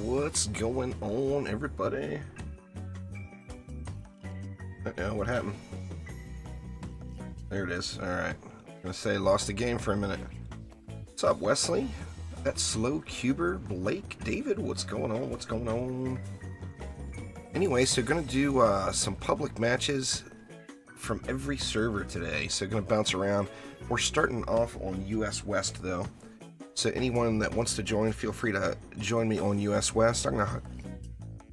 What's going on, everybody? Uh-oh, what happened? There it is. Alright. I'm gonna say lost the game for a minute. What's up, Wesley? That slow cuber, Blake, David, what's going on? What's going on? Anyway, so gonna do some public matches from every server today. So gonna bounce around. We're starting off on US West though. So anyone that wants to join, feel free to join me on US West. I'm gonna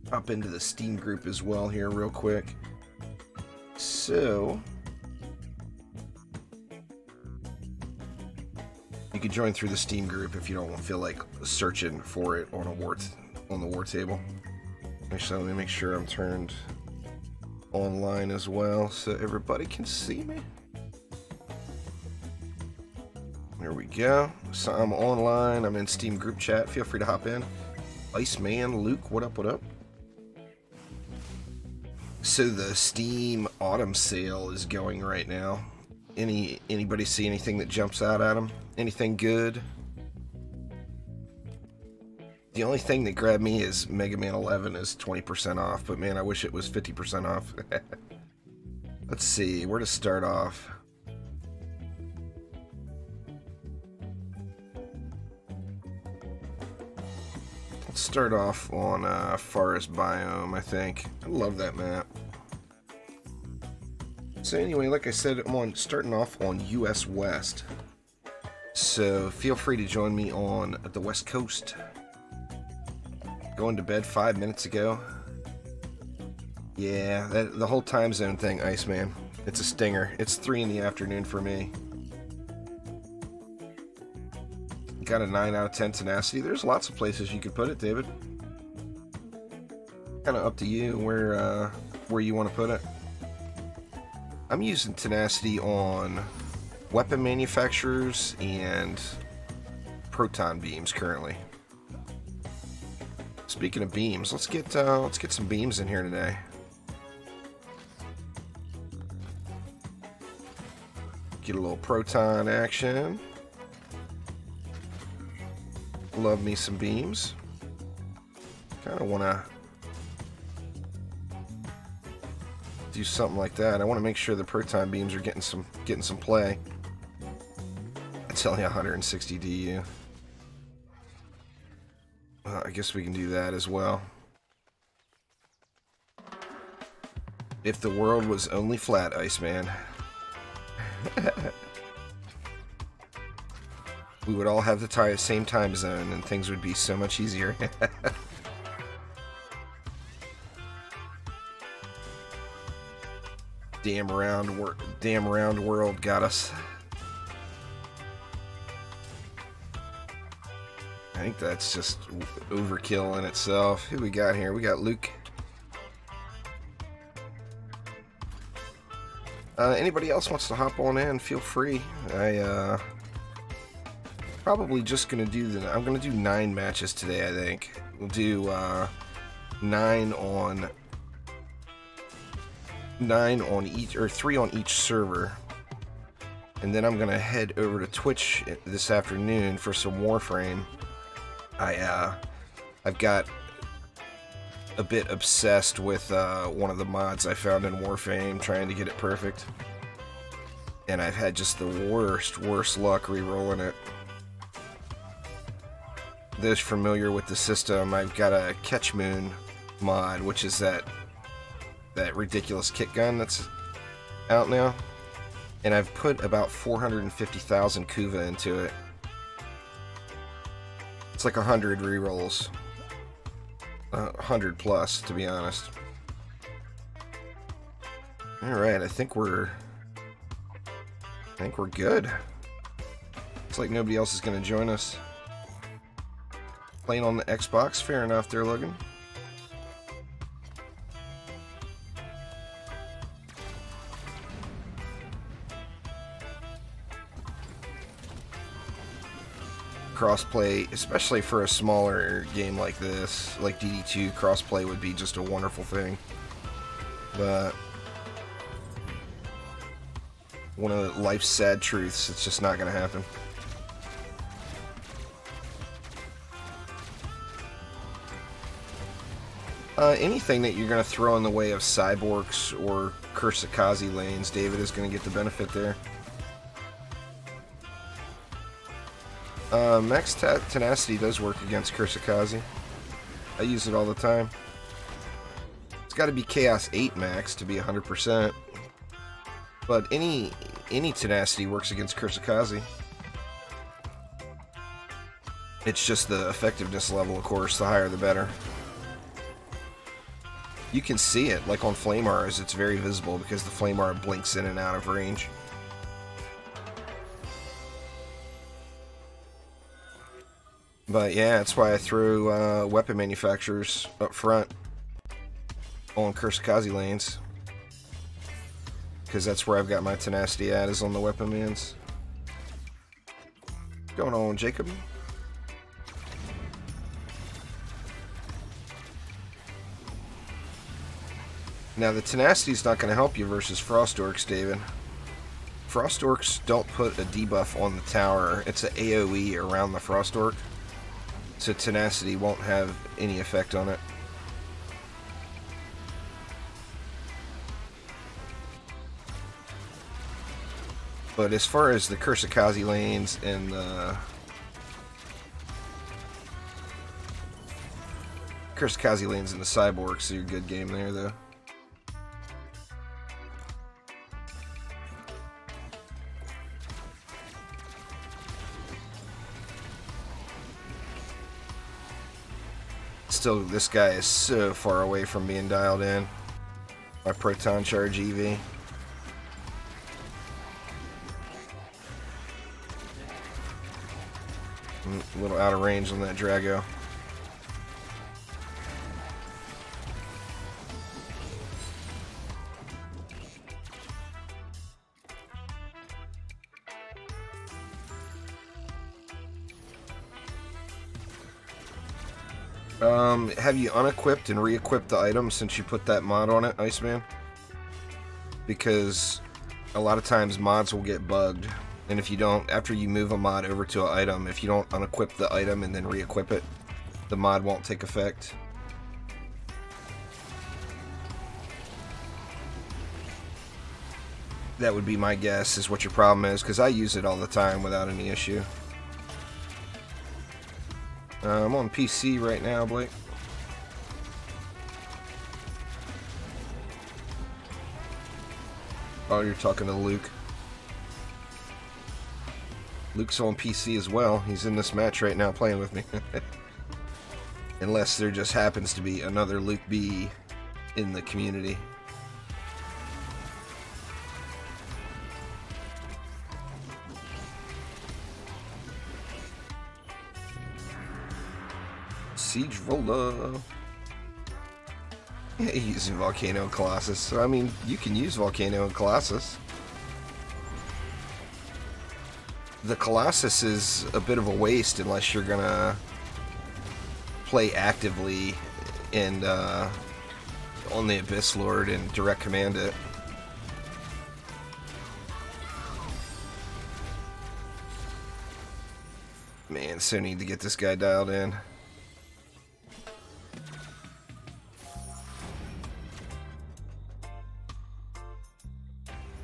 hop into the Steam group as well here real quick. So you can join through the Steam group if you don't feel like searching for it on the war table. Actually, let me make sure I'm turned online as well so everybody can see me. There we go. So I'm online. I'm in Steam group chat. Feel free to hop in. Iceman, Luke, what up, what up? So the Steam Autumn sale is going right now. Anybody see anything that jumps out at them? Anything good? The only thing that grabbed me is Mega Man 11 is 20% off, but man, I wish it was 50% off. Let's see, where to start off? Let's start off on Forest Biome, I think. I love that map. So anyway, like I said, I'm starting off on US West. So feel free to join me on the West Coast. Going to bed 5 minutes ago. Yeah, the whole time zone thing, Iceman. It's a stinger. It's 3 in the afternoon for me. Got a 9 out of 10 tenacity. There's lots of places you could put it, David. Kind of up to you where you want to put it. I'm using tenacity on weapon manufacturers and proton beams currently. Speaking of beams, let's get some beams in here today. Get a little proton action. Love me some beams. Kind of want to do something like that. I want to make sure the proton beams are getting some play. It's only 160 DU. I guess we can do that as well. If the world was only flat, Iceman. We would all have the same time zone and things would be so much easier. Damn round world got us. I think that's just overkill in itself. Who we got here? We got Luke. Anybody else wants to hop on in, feel free. Probably just gonna do I'm gonna do 9 matches today, I think. We'll do 9 on 9 on each, or 3 on each server. And then I'm going to head over to Twitch this afternoon for some Warframe. I've got a bit obsessed with one of the mods I found in Warframe, trying to get it perfect. And I've had just the worst luck re-rolling it. Those familiar with the system, I've got a Catch Moon mod, which is that ridiculous kit gun that's out now. And I've put about 450,000 Kuva into it. It's like 100 rerolls. 100 plus, to be honest. Alright, I think we're good. Looks like nobody else is going to join us. Playing on the Xbox, fair enough there, Logan. Crossplay, especially for a smaller game like this, like DD2, crossplay would be just a wonderful thing. But one of life's sad truths, it's just not going to happen. Anything that you're going to throw in the way of Cyborgs or Kursakazi lanes, David is going to get the benefit there. Max Tenacity does work against Kursakazi. I use it all the time. It's got to be Chaos 8 max to be 100%. But any Tenacity works against Kursakazi. It's just the effectiveness level, of course. The higher the better. You can see it, like on Flamars, it's very visible because the Flamar blinks in and out of range. But yeah, that's why I threw weapon manufacturers up front on Kursakazi lanes. Because that's where I've got my tenacity at, is on the weapon mans. What's going on, Jacob? Now the tenacity's not going to help you versus Frost Orcs, David. Frost Orcs don't put a debuff on the tower. It's an AoE around the Frost Orc. So tenacity won't have any effect on it. But as far as the Kursakazi lanes and the Cyborgs, are a good game there, though. Still, this guy is so far away from being dialed in. My Proton Charge EV. A little out of range on that Drago. Have you unequipped and re-equipped the item since you put that mod on it, Iceman? Because a lot of times mods will get bugged, and if you don't, after you move a mod over to an item, if you don't unequip the item and then re-equip it, the mod won't take effect. That would be my guess, is what your problem is, because I use it all the time without any issue. I'm on PC right now, Blake. Oh, you're talking to Luke. Luke's on PC as well. He's in this match right now playing with me. Unless there just happens to be another Luke B in the community. Siege Roller. Yeah, using Volcano and Colossus. So, I mean, you can use Volcano and Colossus. The Colossus is a bit of a waste unless you're gonna play actively and on the Abyss Lord and direct command it. Man, so need to get this guy dialed in.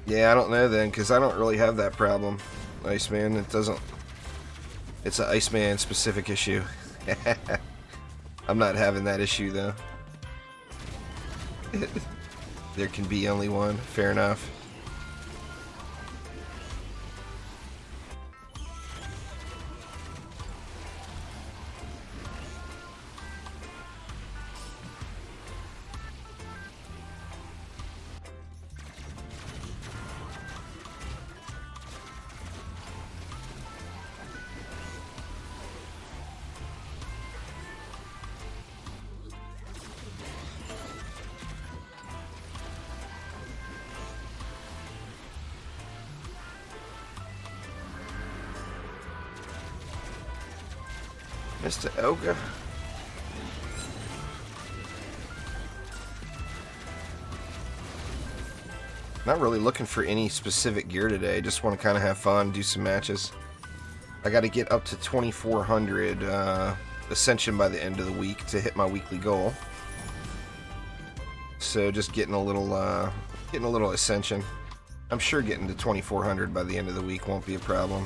Yeah, I don't know then, because I don't really have that problem, Iceman. It doesn't... It's an Iceman specific issue. I'm not having that issue, though. There can be only one. Fair enough. Mr. Ogre. Not really looking for any specific gear today. Just want to kind of have fun, do some matches. I got to get up to 2,400 Ascension by the end of the week to hit my weekly goal. So just getting a little Ascension. I'm sure getting to 2,400 by the end of the week won't be a problem.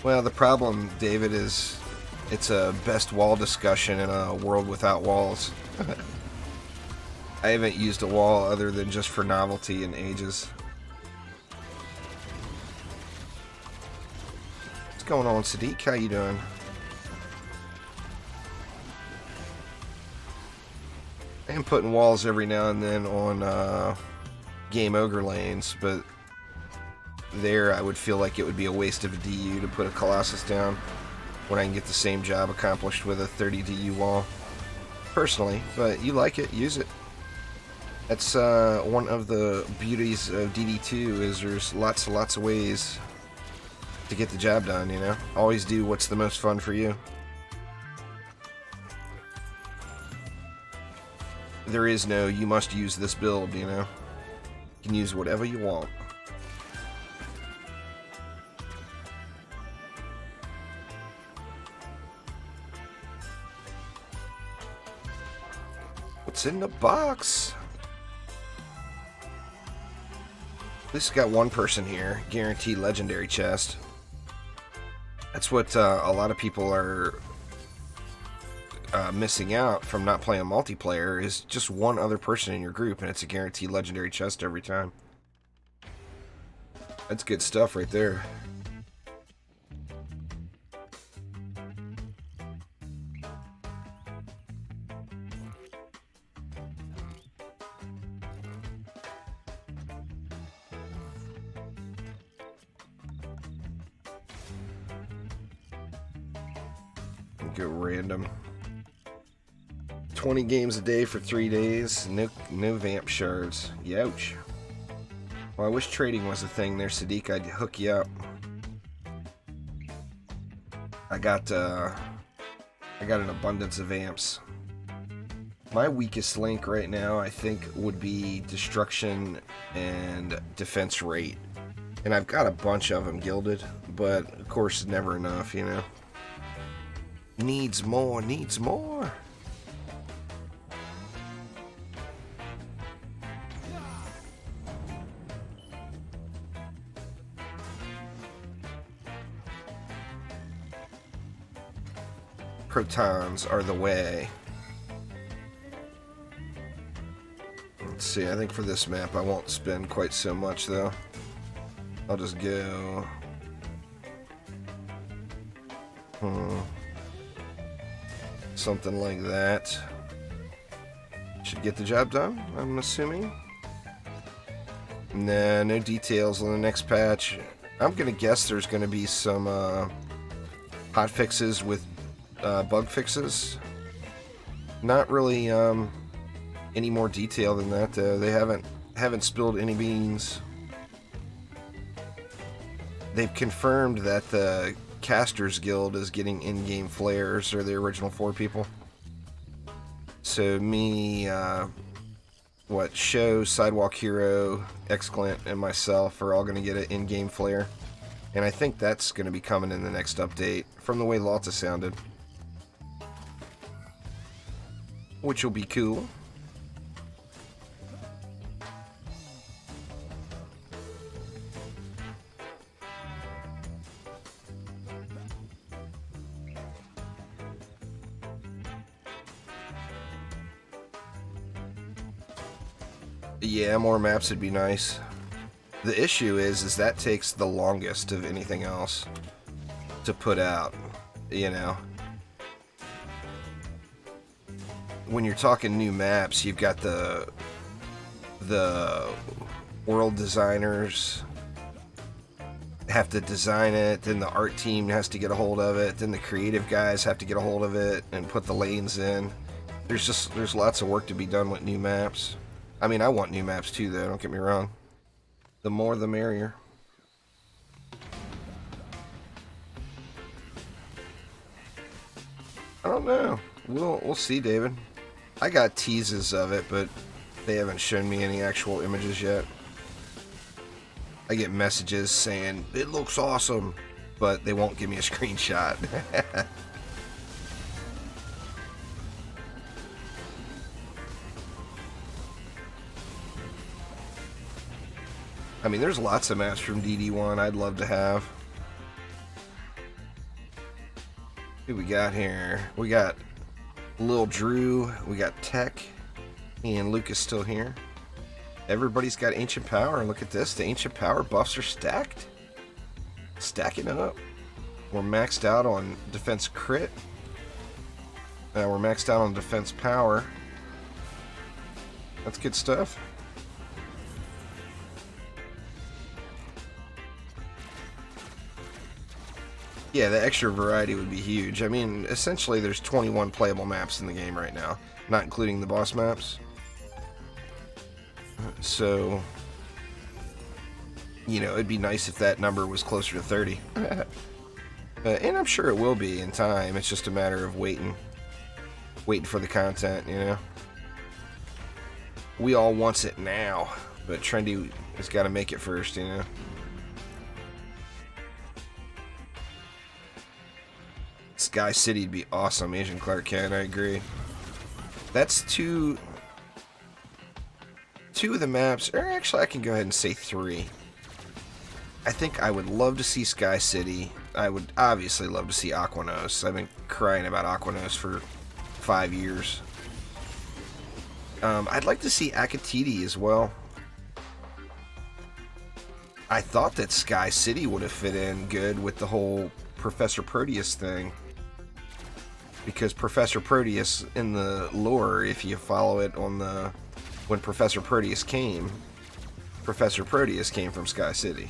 Well, the problem, David, is it's a best wall discussion in a world without walls. I haven't used a wall other than just for novelty in ages. What's going on, Sadiq? How you doing? I am putting walls every now and then on Game Ogre lanes, but there I would feel like it would be a waste of a DU to put a Colossus down when I can get the same job accomplished with a 30 DU wall. Personally, but you like it, use it. That's one of the beauties of DD2 is there's lots of ways to get the job done, you know? Always do what's the most fun for you. There is no, you must use this build, you know? You can use whatever you want. What's in the box? This has got one person here. Guaranteed legendary chest. That's what a lot of people are missing out from not playing multiplayer is just one other person in your group and it's a guaranteed legendary chest every time. That's good stuff right there. Go random. 20 games a day for 3 days. No vamp shards. Youch. Well, I wish trading was a thing there, Sadiq. I'd hook you up. I got an abundance of vamps. My weakest link right now, I think, would be destruction and defense rate. And I've got a bunch of them gilded, but of course, never enough, you know. Needs more, needs more. Protons are the way. Let's see, I think for this map I won't spend quite so much though. I'll just go... something like that. Should get the job done, I'm assuming. Nah, no details on the next patch. I'm gonna guess there's gonna be some hot fixes with bug fixes. Not really any more detail than that though. They haven't spilled any beans. They've confirmed that the Casters Guild is getting in-game flares, or the original 4 people. So me, Show, Sidewalk Hero, XGlint, and myself are all going to get an in-game flare. And I think that's going to be coming in the next update, from the way Lalta sounded. Which will be cool. Yeah, more maps would be nice. The issue is that takes the longest of anything else to put out, you know. When you're talking new maps, you've got the world designers have to design it, then the art team has to get a hold of it, then the creative guys have to get a hold of it and put the lanes in. There's lots of work to be done with new maps. I mean, I want new maps too, though, don't get me wrong. The more the merrier. I don't know. We'll see, David. I got teases of it, but they haven't shown me any actual images yet. I get messages saying, it looks awesome, but they won't give me a screenshot. I mean, there's lots of maps from DD1 I'd love to have. Who we got here? We got Lil Drew, we got Tech, and Luke is still here. Everybody's got Ancient Power. Look at this, the Ancient Power buffs are stacked. Stacking up. We're maxed out on Defense Crit. We're maxed out on Defense Power. That's good stuff. Yeah, the extra variety would be huge. I mean, essentially there's 21 playable maps in the game right now, not including the boss maps. So, you know, it'd be nice if that number was closer to 30. And I'm sure it will be in time. It's just a matter of waiting for the content, you know. We all wants it now, but Trendy has got to make it first, you know. Sky City'd be awesome. Agent Clark Kent, I agree. That's two of the maps, or actually I can go ahead and say 3. I think I would love to see Sky City. I would obviously love to see Aquanos. I've been crying about Aquanos for 5 years. I'd like to see Akatiti as well. I thought that Sky City would have fit in good with the whole Professor Proteus thing. Because Professor Proteus in the lore, if you follow it on the... when Professor Proteus came from Sky City.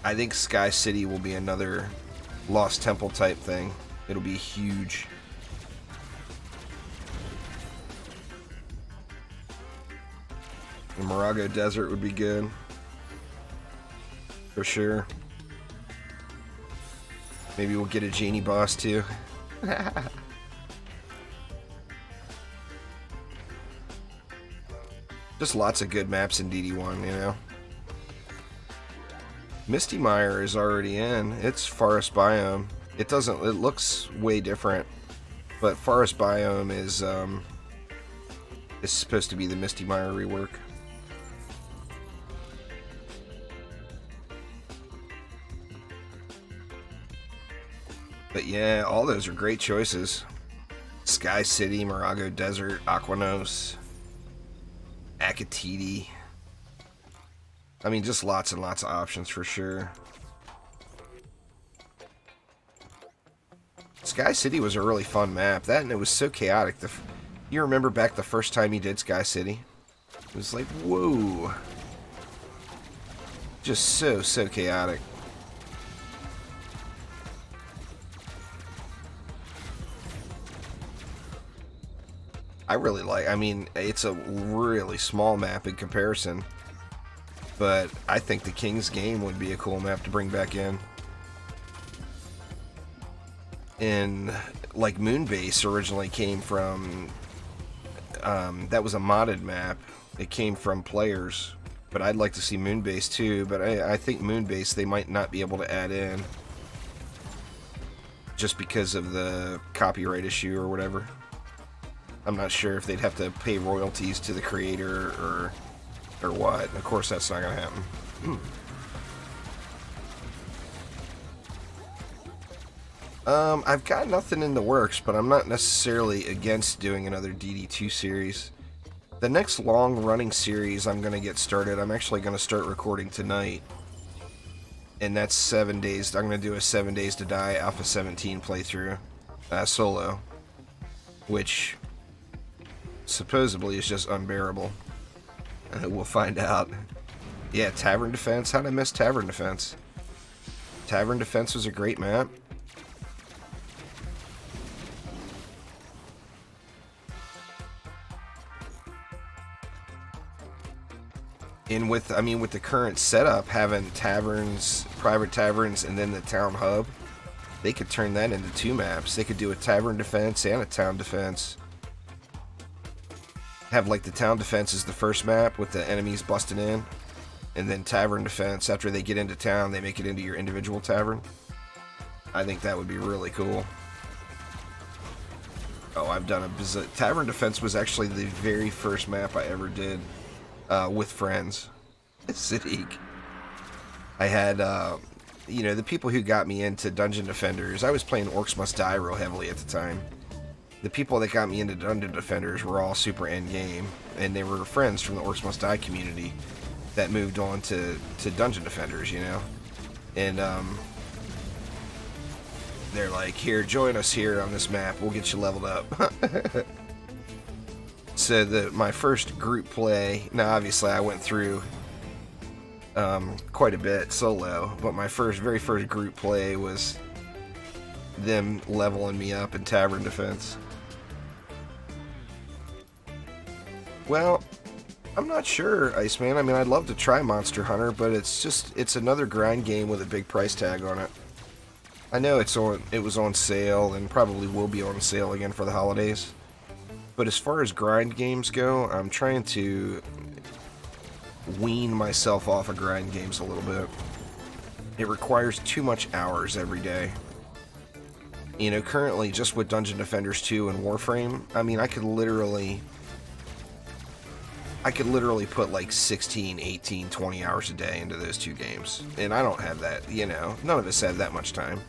I think Sky City will be another Lost Temple type thing. It'll be huge. The Morago Desert would be good. For sure. Maybe we'll get a genie boss too. Just lots of good maps in DD1, you know. Misty Mire is already in. It's Forest Biome. It looks way different, but Forest Biome is supposed to be the Misty Mire rework. But yeah, all those are great choices. Sky City, Morago Desert, Aquanos, Akatiti. I mean, just lots and lots of options for sure. Sky City was a really fun map. That, and it was so chaotic. You remember back the first time you did Sky City? It was like, whoa. Just so chaotic. I mean, it's a really small map in comparison, but I think the King's Game would be a cool map to bring back in. And like Moonbase originally came from, that was a modded map. It came from players, but I'd like to see Moonbase too, but I think Moonbase they might not be able to add in just because of the copyright issue or whatever. I'm not sure if they'd have to pay royalties to the creator or what. Of course that's not gonna happen. I've got nothing in the works, but I'm not necessarily against doing another DD2 series. The next long-running series I'm going to get started, I'm actually going to start recording tonight. And that's 7 days. I'm going to do a 7 Days to Die Alpha 17 playthrough. Solo. Which, supposedly, is just unbearable. We'll find out. Yeah, Tavern Defense. How'd I miss Tavern Defense? Tavern Defense was a great map. And with the current setup, having taverns, private taverns, and then the town hub, they could turn that into 2 maps. They could do a tavern defense and a town defense. Have like the town defense is the first map with the enemies busting in, and then tavern defense, after they get into town, they make it into your individual tavern. I think that would be really cool. Oh, I've done a tavern defense was actually the very first map I ever did. With friends. Sadiq. I had, you know, the people who got me into Dungeon Defenders, I was playing Orcs Must Die real heavily at the time. The people that got me into Dungeon Defenders were all super endgame, and they were friends from the Orcs Must Die community that moved on to Dungeon Defenders, you know? And, they're like, here, join us here on this map, we'll get you leveled up. So my first group play, now obviously I went through quite a bit solo, but my very first group play was them leveling me up in Tavern Defense. Well, I'm not sure, Iceman. I mean, I'd love to try Monster Hunter, but it's another grind game with a big price tag on it. I know it was on sale and probably will be on sale again for the holidays. But as far as grind games go, I'm trying to wean myself off of grind games a little bit. It requires too much hours every day. You know, currently, just with Dungeon Defenders 2 and Warframe, I mean, I could literally put like 16, 18, 20 hours a day into those 2 games. And I don't have that, you know, none of us have that much time.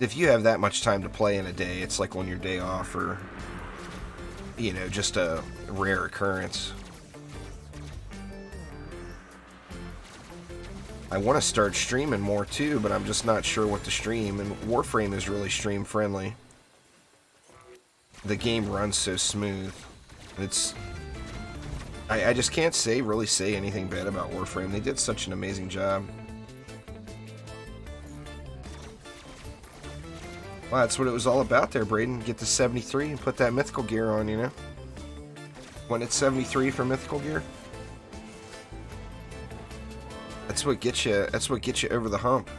If you have that much time to play in a day, it's like on your day off or, you know, just a rare occurrence. I want to start streaming more too, but I'm just not sure what to stream, and Warframe is really stream friendly. The game runs so smooth. I just can't really say anything bad about Warframe. They did such an amazing job. Well, that's what it was all about there, Braden. Get to 73 and put that mythical gear on, you know? When it's 73 for mythical gear. That's what gets you over the hump.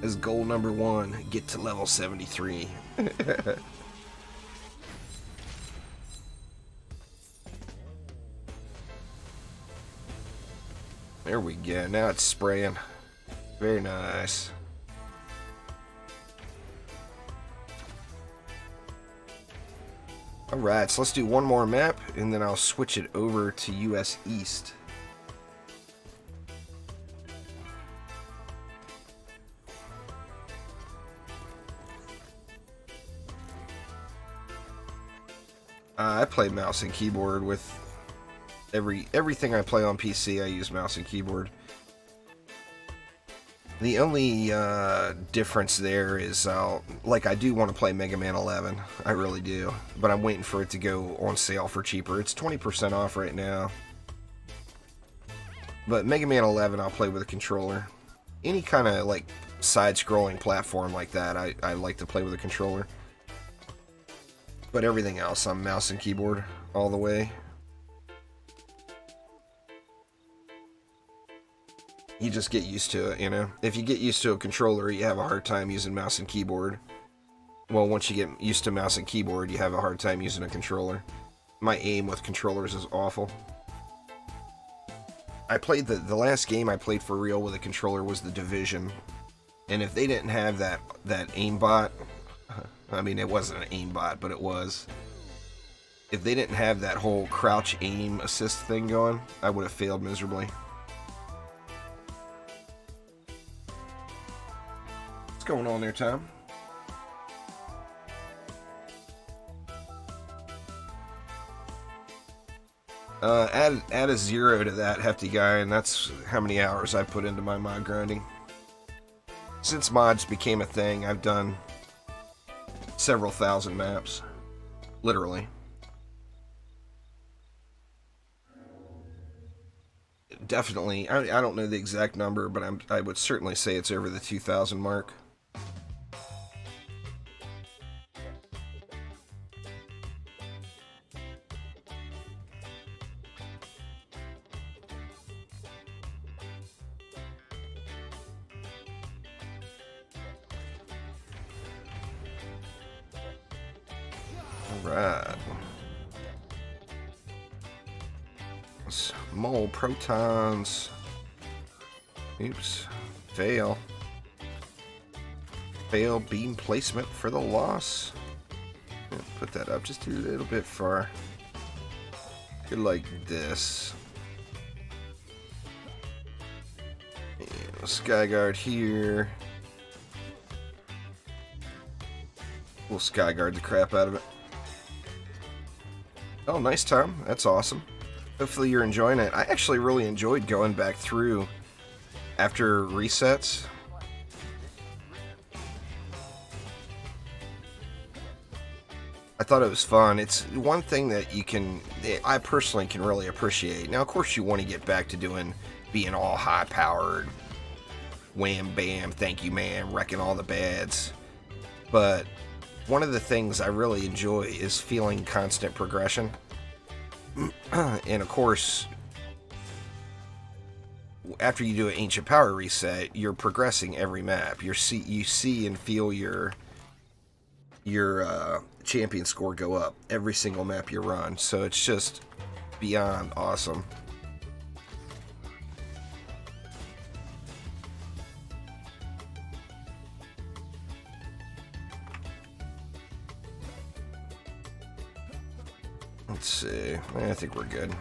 As goal number 1, get to level 73. There we go. Now it's spraying. Very nice. Alright, so let's do one more map, and then I'll switch it over to US East. I play mouse and keyboard with everything I play on PC. I use mouse and keyboard. The only difference there is I do want to play Mega Man 11. I really do, but I'm waiting for it to go on sale for cheaper. It's 20% off right now. But Mega Man 11 I'll play with a controller. Any kind of like side-scrolling platform like that, I like to play with a controller. But everything else, I'm mouse and keyboard all the way. You just get used to it, you know? If you get used to a controller, you have a hard time using mouse and keyboard. Well, once you get used to mouse and keyboard, you have a hard time using a controller. My aim with controllers is awful. I played the last game I played for real with a controller was The Division. And if they didn't have that aimbot, I mean, it wasn't an aimbot, but it was. If they didn't have that whole crouch aim assist thing going, I would have failed miserably. What's going on there, Tom? Add a 0 to that hefty guy, and that's how many hours I put into my mod grinding. Since mods became a thing, I've done several thousand maps. Literally. Definitely, I don't know the exact number, but I would certainly say it's over the 2,000 mark. Alright. Mole protons. Oops. Fail. Fail beam placement for the loss. Put that up just a little bit far. Go like this. And Skyguard here. We'll Skyguard the crap out of it. Oh, nice, Tom. That's awesome. Hopefully you're enjoying it. I actually really enjoyed going back through after resets. I thought it was fun. It's one thing that I personally can really appreciate. Now, of course, you want to get back to being all high-powered, wham, bam, thank you, man, wrecking all the bads. But one of the things I really enjoy is feeling constant progression. And of course, after you do an Ancient Power reset, you're progressing every map. You see and feel your champion score go up every single map you run. So it's just beyond awesome. Let's see. I think we're good.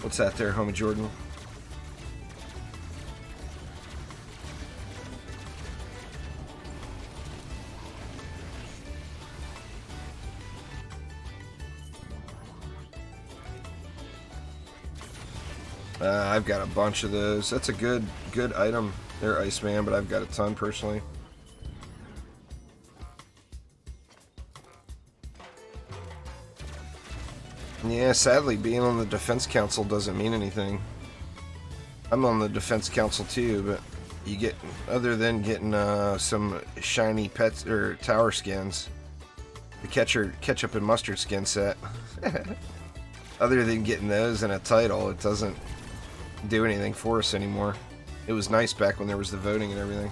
What's that there, Homie Jordan? I've got a bunch of those. That's a good item there, Iceman, but I've got a ton personally. Yeah, sadly, being on the Defense Council doesn't mean anything. I'm on the Defense Council too, but you get, other than getting some shiny pets or tower skins, the ketchup and mustard skin set. Other than getting those and a title, it doesn't do anything for us anymore. It was nice back when there was the voting and everything.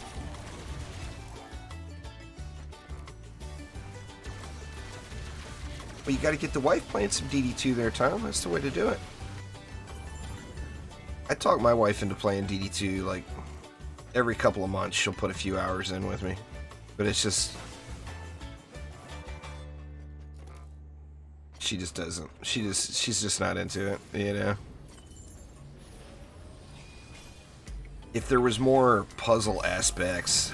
But you got to get the wife playing some DD2 there, Tom. That's the way to do it. I talk my wife into playing DD2 like every couple of months. She'll put a few hours in with me, but it's just she just doesn't. She's just not into it, you know. If there was more puzzle aspects,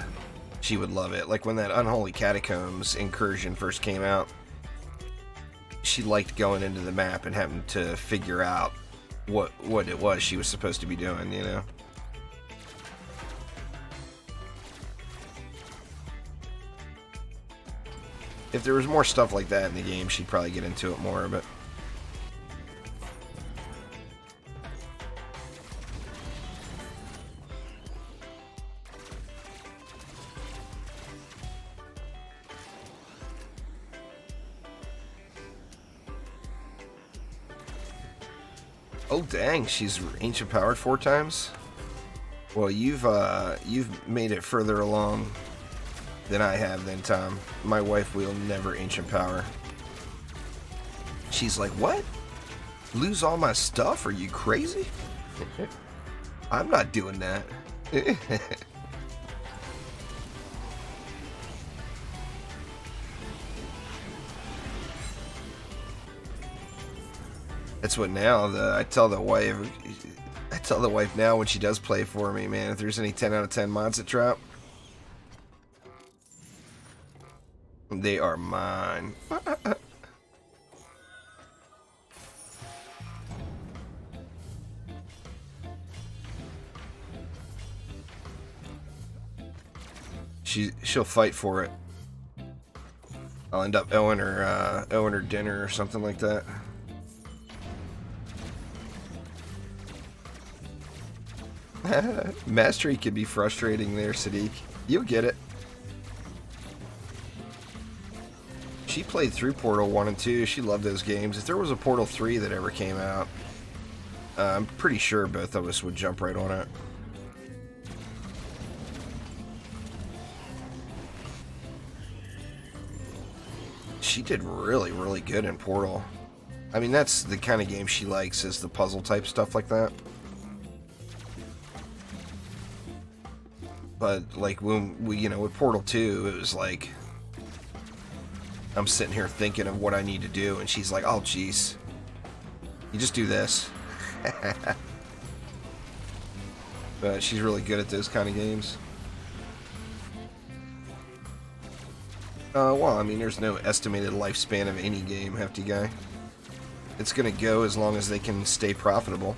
she would love it. Like when that Unholy Catacombs incursion first came out, she liked going into the map and having to figure out what it was she was supposed to be doing, you know. If there was more stuff like that in the game, she'd probably get into it more, but Oh dang, she's ancient powered 4 times? Well, you've made it further along than I have then, Tom. My wife will never ancient power. She's like, what? Lose all my stuff? Are you crazy? I'm not doing that. That's what now, I tell the wife now when she does play for me, man, if there's any 10 out of 10 mods that drop, they are mine. She'll fight for it. I'll end up owing her dinner or something like that. Mastery can be frustrating there, Sadiq. You'll get it. She played through Portal 1 and 2. She loved those games. If there was a Portal 3 that ever came out, I'm pretty sure both of us would jump right on it. She did really, really good in Portal. I mean, that's the kind of game she likes, is the puzzle type stuff like that. But, like, when we, you know, with Portal 2, it was like, I'm sitting here thinking of what I need to do, and she's like, oh, jeez. You just do this. But she's really good at those kind of games. Well, I mean, there's no estimated lifespan of any game, Hefty Guy. It's gonna go as long as they can stay profitable.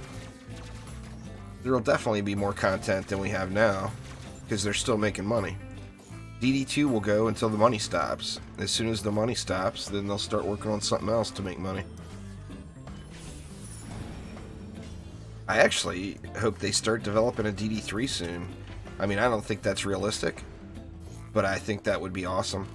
There will definitely be more content than we have now, because they're still making money. DD2 will go until the money stops. As soon as the money stops, then they'll start working on something else to make money. I actually hope they start developing a DD3 soon. I mean, I don't think that's realistic, but I think that would be awesome.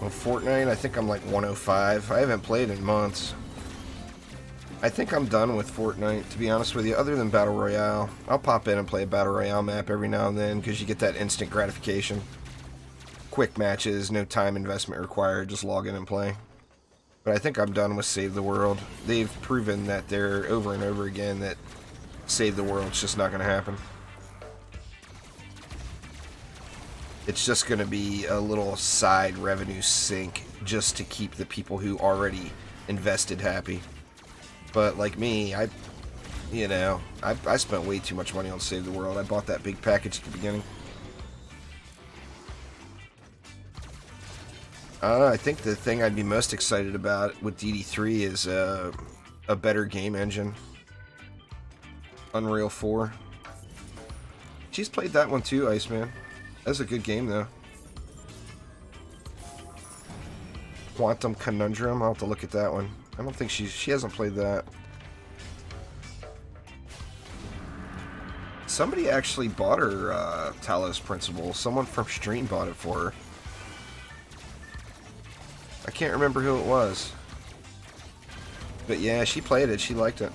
Well, Fortnite, I think I'm like 105. I haven't played in months. I think I'm done with Fortnite, to be honest with you, other than Battle Royale. I'll pop in and play a Battle Royale map every now and then, because you get that instant gratification. Quick matches, no time investment required, just log in and play. But I think I'm done with Save the World. They've proven that they're over and over again that Save the World's just not going to happen. It's just going to be a little side revenue sink just to keep the people who already invested happy. But like me, I spent way too much money on Save the World. I bought that big package at the beginning. I think the thing I'd be most excited about with DD3 is a better game engine. Unreal 4. She's played that one too, Iceman. That's a good game, though. Quantum Conundrum. I'll have to look at that one. I don't think she hasn't played that. Somebody actually bought her Talos Principle. Someone from Stream bought it for her. I can't remember who it was. But yeah, she played it. She liked it.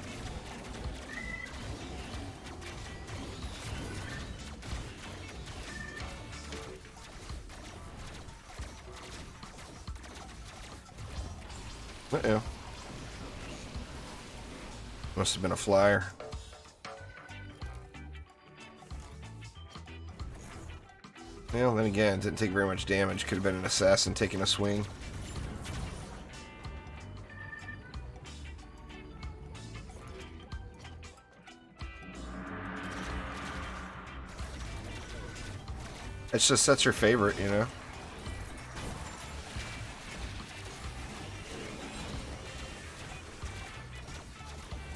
Uh-oh. Must have been a flyer. Well, then again, it didn't take very much damage. Could have been an assassin taking a swing. It's just, that's her favorite, you know?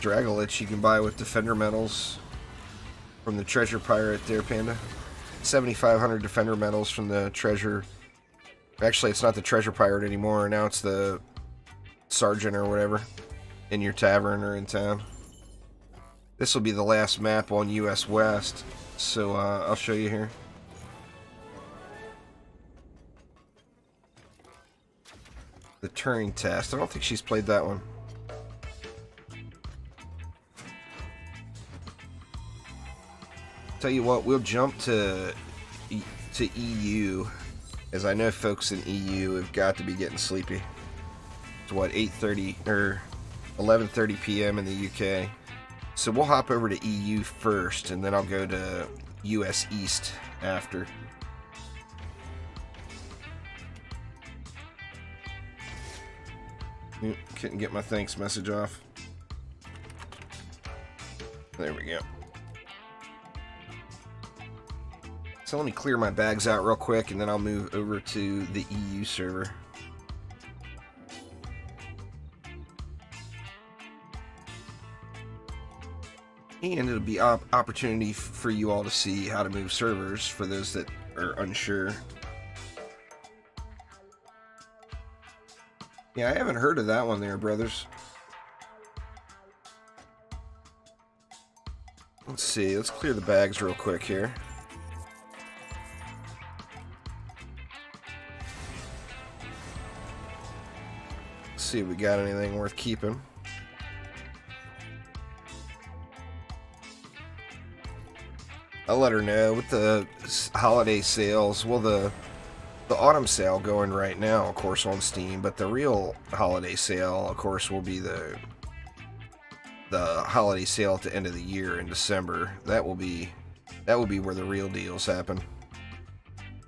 Dragolich you can buy with Defender medals from the Treasure Pirate there, Panda. 7,500 Defender medals from the treasure. Actually, it's not the treasure pirate anymore. Now it's the sergeant or whatever in your tavern or in town. This will be the last map on US West, so I'll show you here. The Turing test. I don't think she's played that one. Tell you what, we'll jump to EU, as I know folks in EU have got to be getting sleepy. It's what, 8:30 or 11:30 p.m. in the UK. So we'll hop over to EU first, and then I'll go to US East after. Couldn't get my thanks message off. There we go. So let me clear my bags out real quick, and then I'll move over to the EU server. And it'll be opportunity for you all to see how to move servers for those that are unsure. Yeah, I haven't heard of that one there, brothers. Let's see, let's clear the bags real quick here. Let's see if we got anything worth keeping. I'll let her know with the holiday sales. Well, the autumn sale going right now, of course, on Steam, but the real holiday sale, of course, will be the holiday sale at the end of the year in December. That will be where the real deals happen.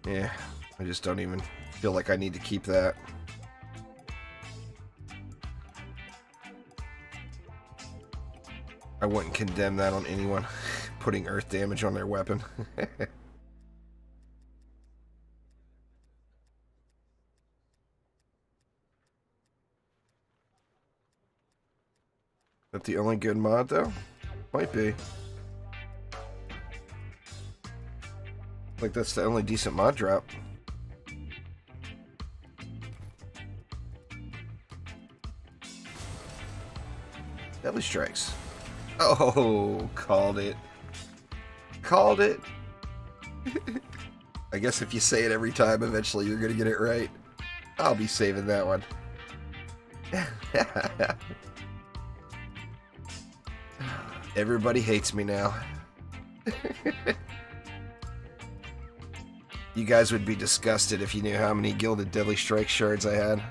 Yeah, I just don't even feel like I need to keep that. I wouldn't condemn that on anyone, putting earth damage on their weapon. That the only good mod, though? Might be. Like, that's the only decent mod drop. Deadly Strikes. Oh, called it. Called it. I guess if you say it every time, eventually you're going to get it right. I'll be saving that one. Everybody hates me now. You guys would be disgusted if you knew how many Gilded Deadly Strike shards I had.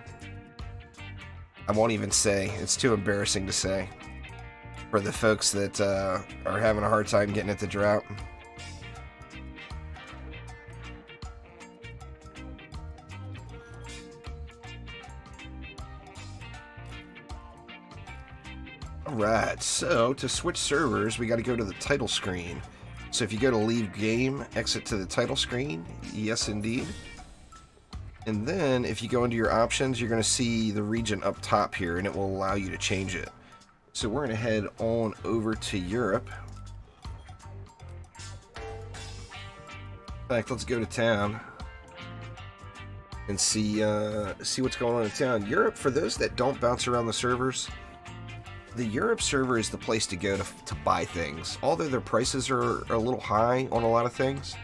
I won't even say. It's too embarrassing to say. For the folks that are having a hard time getting at the drought. Alright, so to switch servers, we got to go to the title screen. So if you go to leave game, exit to the title screen, yes indeed. And then if you go into your options, you're going to see the region up top here, and it will allow you to change it. So we're going to head on over to Europe. In fact, let's go to town and see what's going on in town. Europe, for those that don't bounce around the servers, the Europe server is the place to go to buy things. Although their prices are a little high on a lot of things,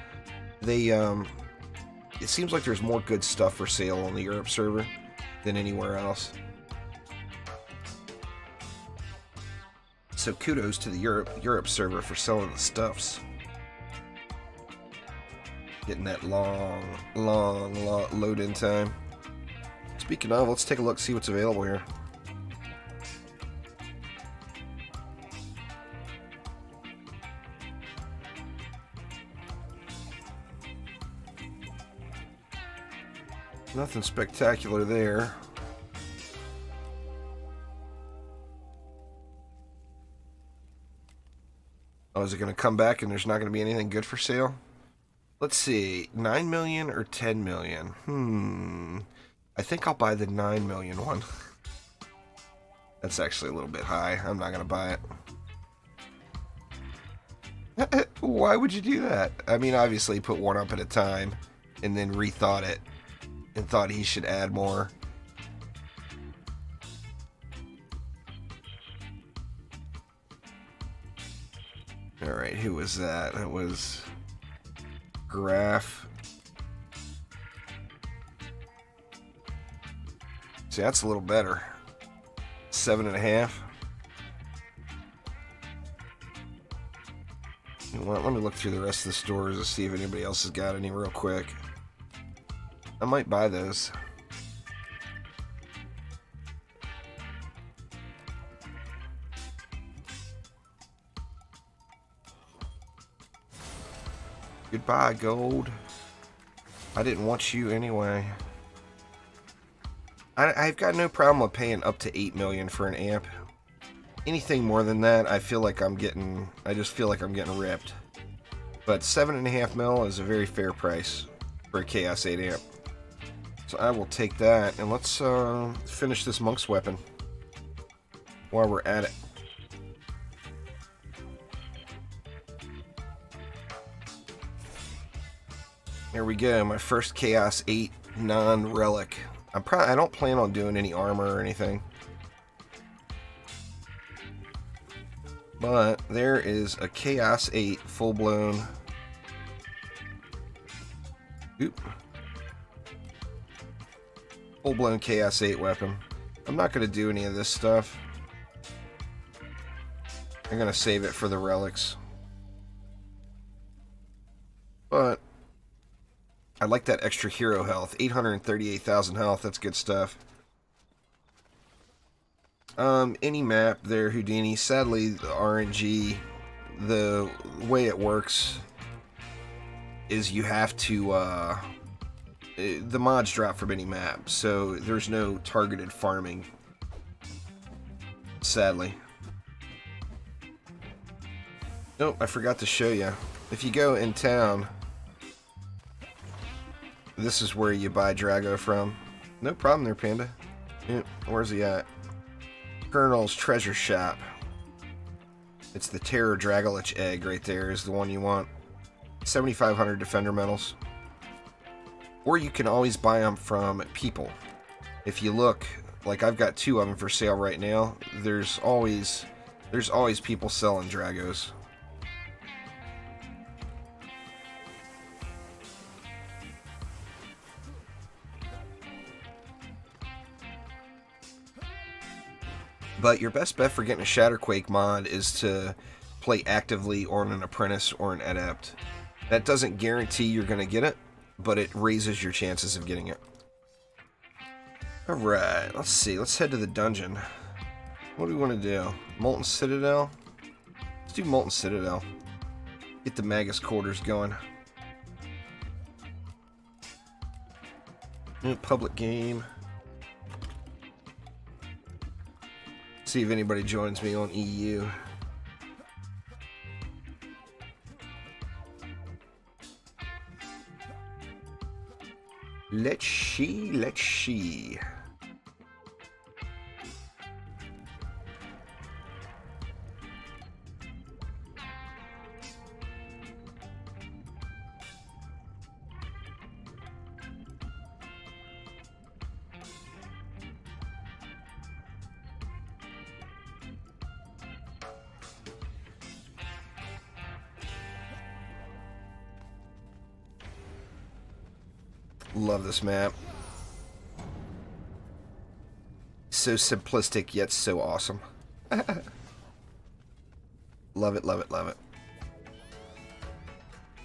they it seems like there's more good stuff for sale on the Europe server than anywhere else. So kudos to the Europe server for selling the stuffs. Getting that long load-in time. Speaking of, let's take a look, see what's available here. Nothing spectacular there. Oh, is it going to come back and there's not going to be anything good for sale? Let's see, 9 million or 10 million? I think I'll buy the 9 million one. That's actually a little bit high. I'm not going to buy it. Why would you do that? I mean, obviously put one up at a time and then rethought it and thought he should add more. Alright, who was that? That was Graph. See, that's a little better. 7.5. You know what? Let me look through the rest of the stores to see if anybody else has got any real quick. I might buy those. Goodbye, gold. I didn't want you anyway. I've got no problem with paying up to 8 million for an amp. Anything more than that, I just feel like I'm getting ripped. But 7.5 mil is a very fair price for a Chaos 8 amp. So I will take that, and let's finish this monk's weapon while we're at it. Here we go, my first Chaos 8 non-relic. I don't plan on doing any armor or anything. But there is a Chaos 8 full-blown... full-blown Chaos 8 weapon. I'm not going to do any of this stuff. I'm going to save it for the relics. But I like that extra hero health. 838,000 health. That's good stuff. Any map there, Houdini. Sadly, the RNG, the way it works is you have to, the mods drop from any map, so there's no targeted farming. Sadly. Nope, I forgot to show you. If you go in town, this is where you buy Drago from. No problem there, Panda. Yeah, where's he at? Colonel's Treasure Shop. It's the Terror Dragolich egg right there is the one you want. 7,500 Defender medals. Or you can always buy them from people. If you look, like I've got 2 of them for sale right now. There's always people selling Dragos. But your best bet for getting a Shatterquake mod is to play actively on an Apprentice or an Adept. That doesn't guarantee you're going to get it, but it raises your chances of getting it. Alright, let's see. Let's head to the dungeon. What do we want to do? Molten Citadel? Let's do Molten Citadel. Get the Magus quarters going. Public game. See if anybody joins me on EU. Let's see. Love this map. So simplistic yet so awesome. Love it, love it, love it.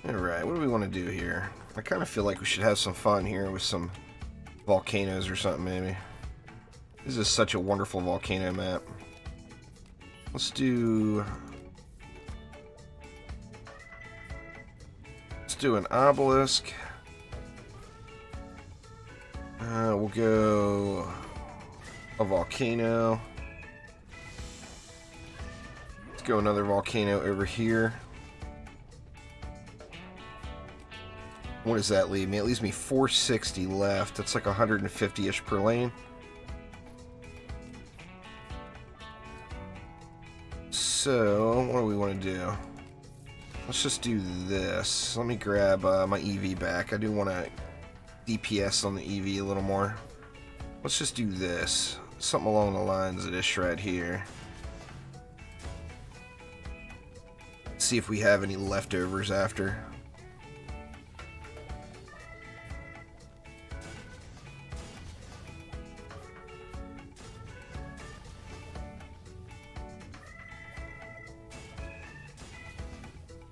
Alright, what do we want to do here? I kind of feel like we should have some fun here with some volcanoes or something, maybe. This is such a wonderful volcano map. Let's do an obelisk. We'll go a volcano. Let's go another volcano over here. What does that leave me? It leaves me 460 left. That's like 150-ish per lane. So, what do we want to do? Let's just do this. Let me grab my EV back. I do want to DPS on the EV a little more. Let's just do this. Something along the lines of this right here. See if we have any leftovers after.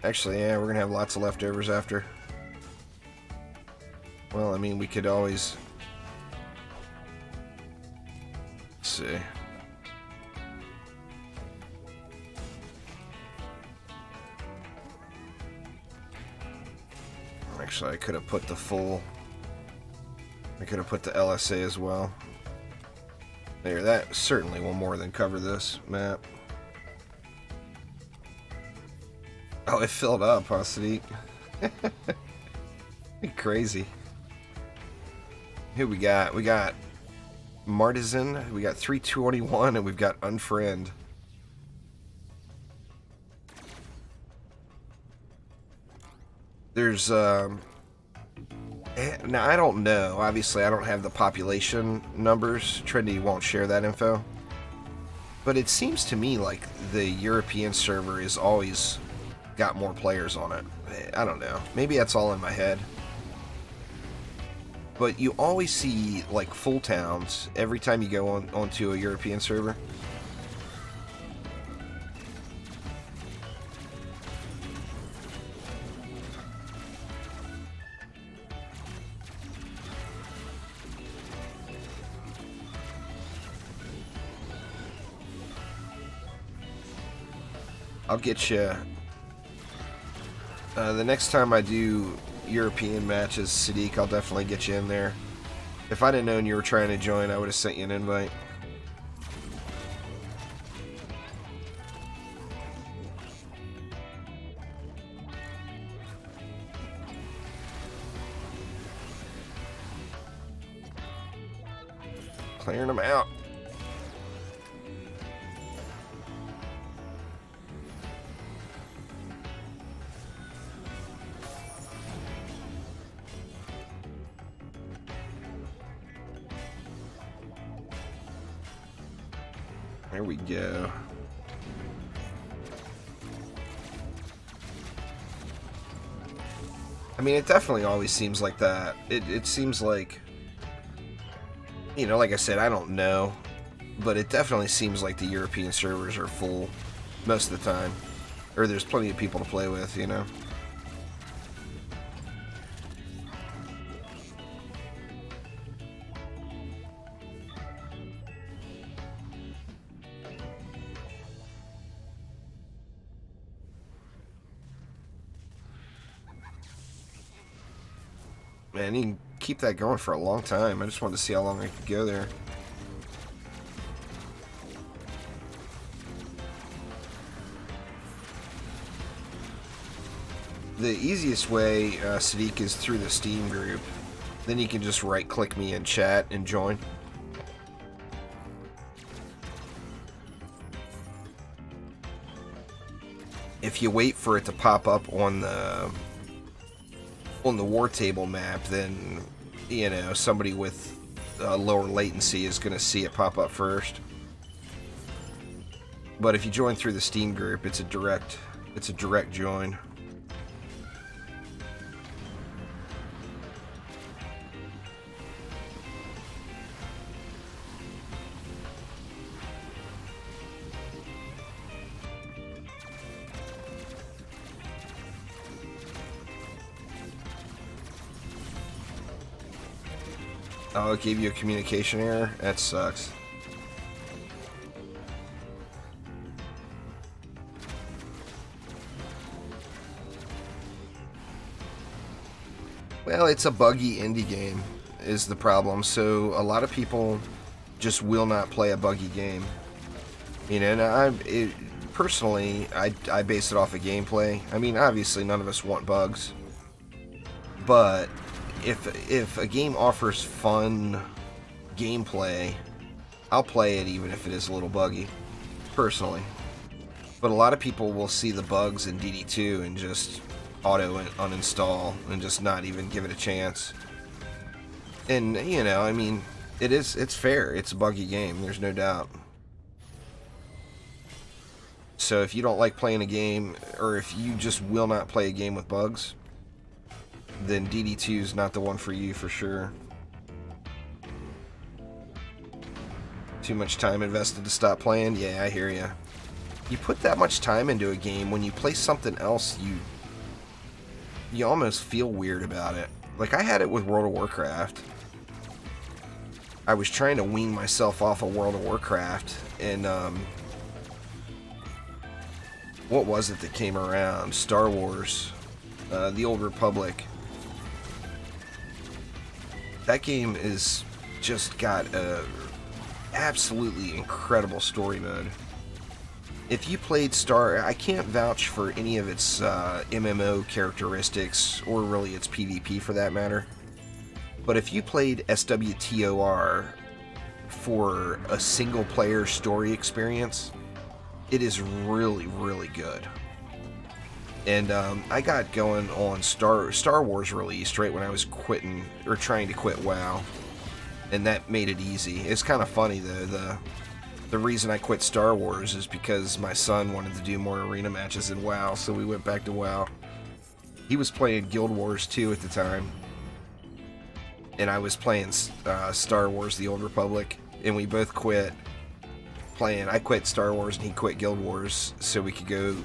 Actually, yeah, we're gonna have lots of leftovers after. Well, I mean, we could always... Let's see. Actually, I could have put the full... I could have put the LSA as well. There, that certainly will more than cover this map. Oh, it filled up, huh, Sadiq? Crazy. Who we got? We got Martisan, we got 321, and we've got Unfriend. There's, now I don't know. Obviously, I don't have the population numbers. Trendy won't share that info. But it seems to me like the European server is always got more players on it. I don't know. Maybe that's all in my head. But you always see like full towns every time you go onto a European server. I'll get you. The next time I do European matches, Sadiq, I'll definitely get you in there. If I'd have known you were trying to join, I would have sent you an invite. Clearing them out. There we go. I mean, it definitely always seems like that. It seems like, you know, like I said, I don't know, but it definitely seems like the European servers are full most of the time. Or there's plenty of people to play with, you know. Man, you can keep that going for a long time. I just wanted to see how long I could go there. The easiest way, Sadiq, is through the Steam group. Then you can just right-click me in chat and join. If you wait for it to pop up on the war table map, then, you know, somebody with lower latency is going to see it pop up first. But if you join through the Steam group, it's a direct join. Oh, it gave you a communication error? That sucks. Well, it's a buggy indie game is the problem, so a lot of people just will not play a buggy game. You know, and personally, I base it off of gameplay. I mean, obviously none of us want bugs, but if a game offers fun gameplay, I'll play it even if it is a little buggy, personally. But a lot of people will see the bugs in DD2 and just auto uninstall and just not even give it a chance. And, you know, I mean, it's fair. It's a buggy game, there's no doubt. So if you don't like playing a game, or if you just will not play a game with bugs, then DD2 is not the one for you for sure. Too much time invested to stop playing? Yeah, I hear ya. You put that much time into a game, when you play something else, you almost feel weird about it. Like, I had it with World of Warcraft. I was trying to wean myself off of World of Warcraft, and, what was it that came around? Star Wars. The Old Republic. That game is just got a absolutely incredible story mode. If you played I can't vouch for any of its MMO characteristics, or really its PvP for that matter. But if you played SWTOR for a single-player story experience, it is really, really good. And I got going on Star Wars released right when I was quitting, or trying to quit WoW. And that made it easy. It's kind of funny though, the reason I quit Star Wars is because my son wanted to do more arena matches in WoW, so we went back to WoW. He was playing Guild Wars 2 at the time, and I was playing Star Wars The Old Republic, and we both quit playing. I quit Star Wars and he quit Guild Wars, so we could go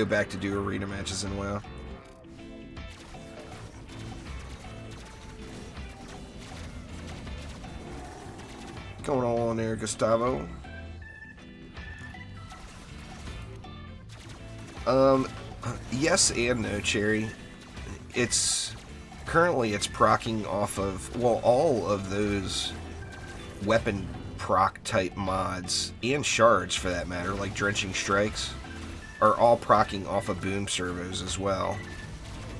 back to do arena matches in WoW. What's going on there, Gustavo? Yes and no, Cherry. Currently it's proccing off of, well, all of those weapon proc type mods, and shards for that matter, like Drenching Strikes, are all proccing off of boom servos as well.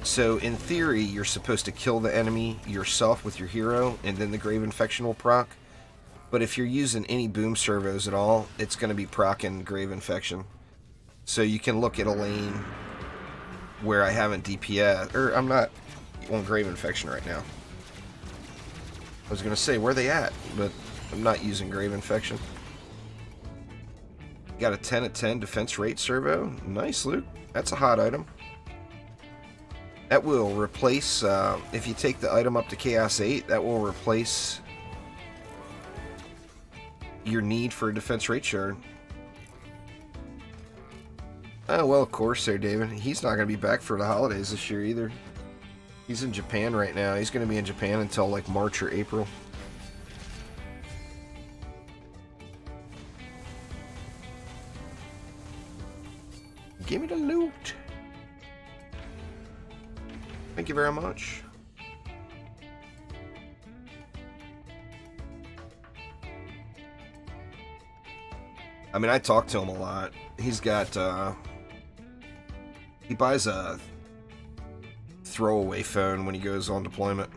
So in theory, you're supposed to kill the enemy yourself with your hero, and then the Grave Infection will proc. But if you're using any boom servos at all, it's going to be proccing Grave Infection. So you can look at a lane where I haven't DPS, or I'm not on Grave Infection right now. I was going to say, where are they at? But I'm not using Grave Infection. Got a 10 at 10 defense rate servo. Nice, Luke. That's a hot item. That will replace, if you take the item up to Chaos 8, that will replace your need for a defense rate shard. Oh, well, of course there, David. He's not going to be back for the holidays this year either. He's in Japan right now. He's going to be in Japan until like March or April. Give me the loot. Thank you very much. I mean, I talk to him a lot. He's got, he buys a throwaway phone when he goes on deployment.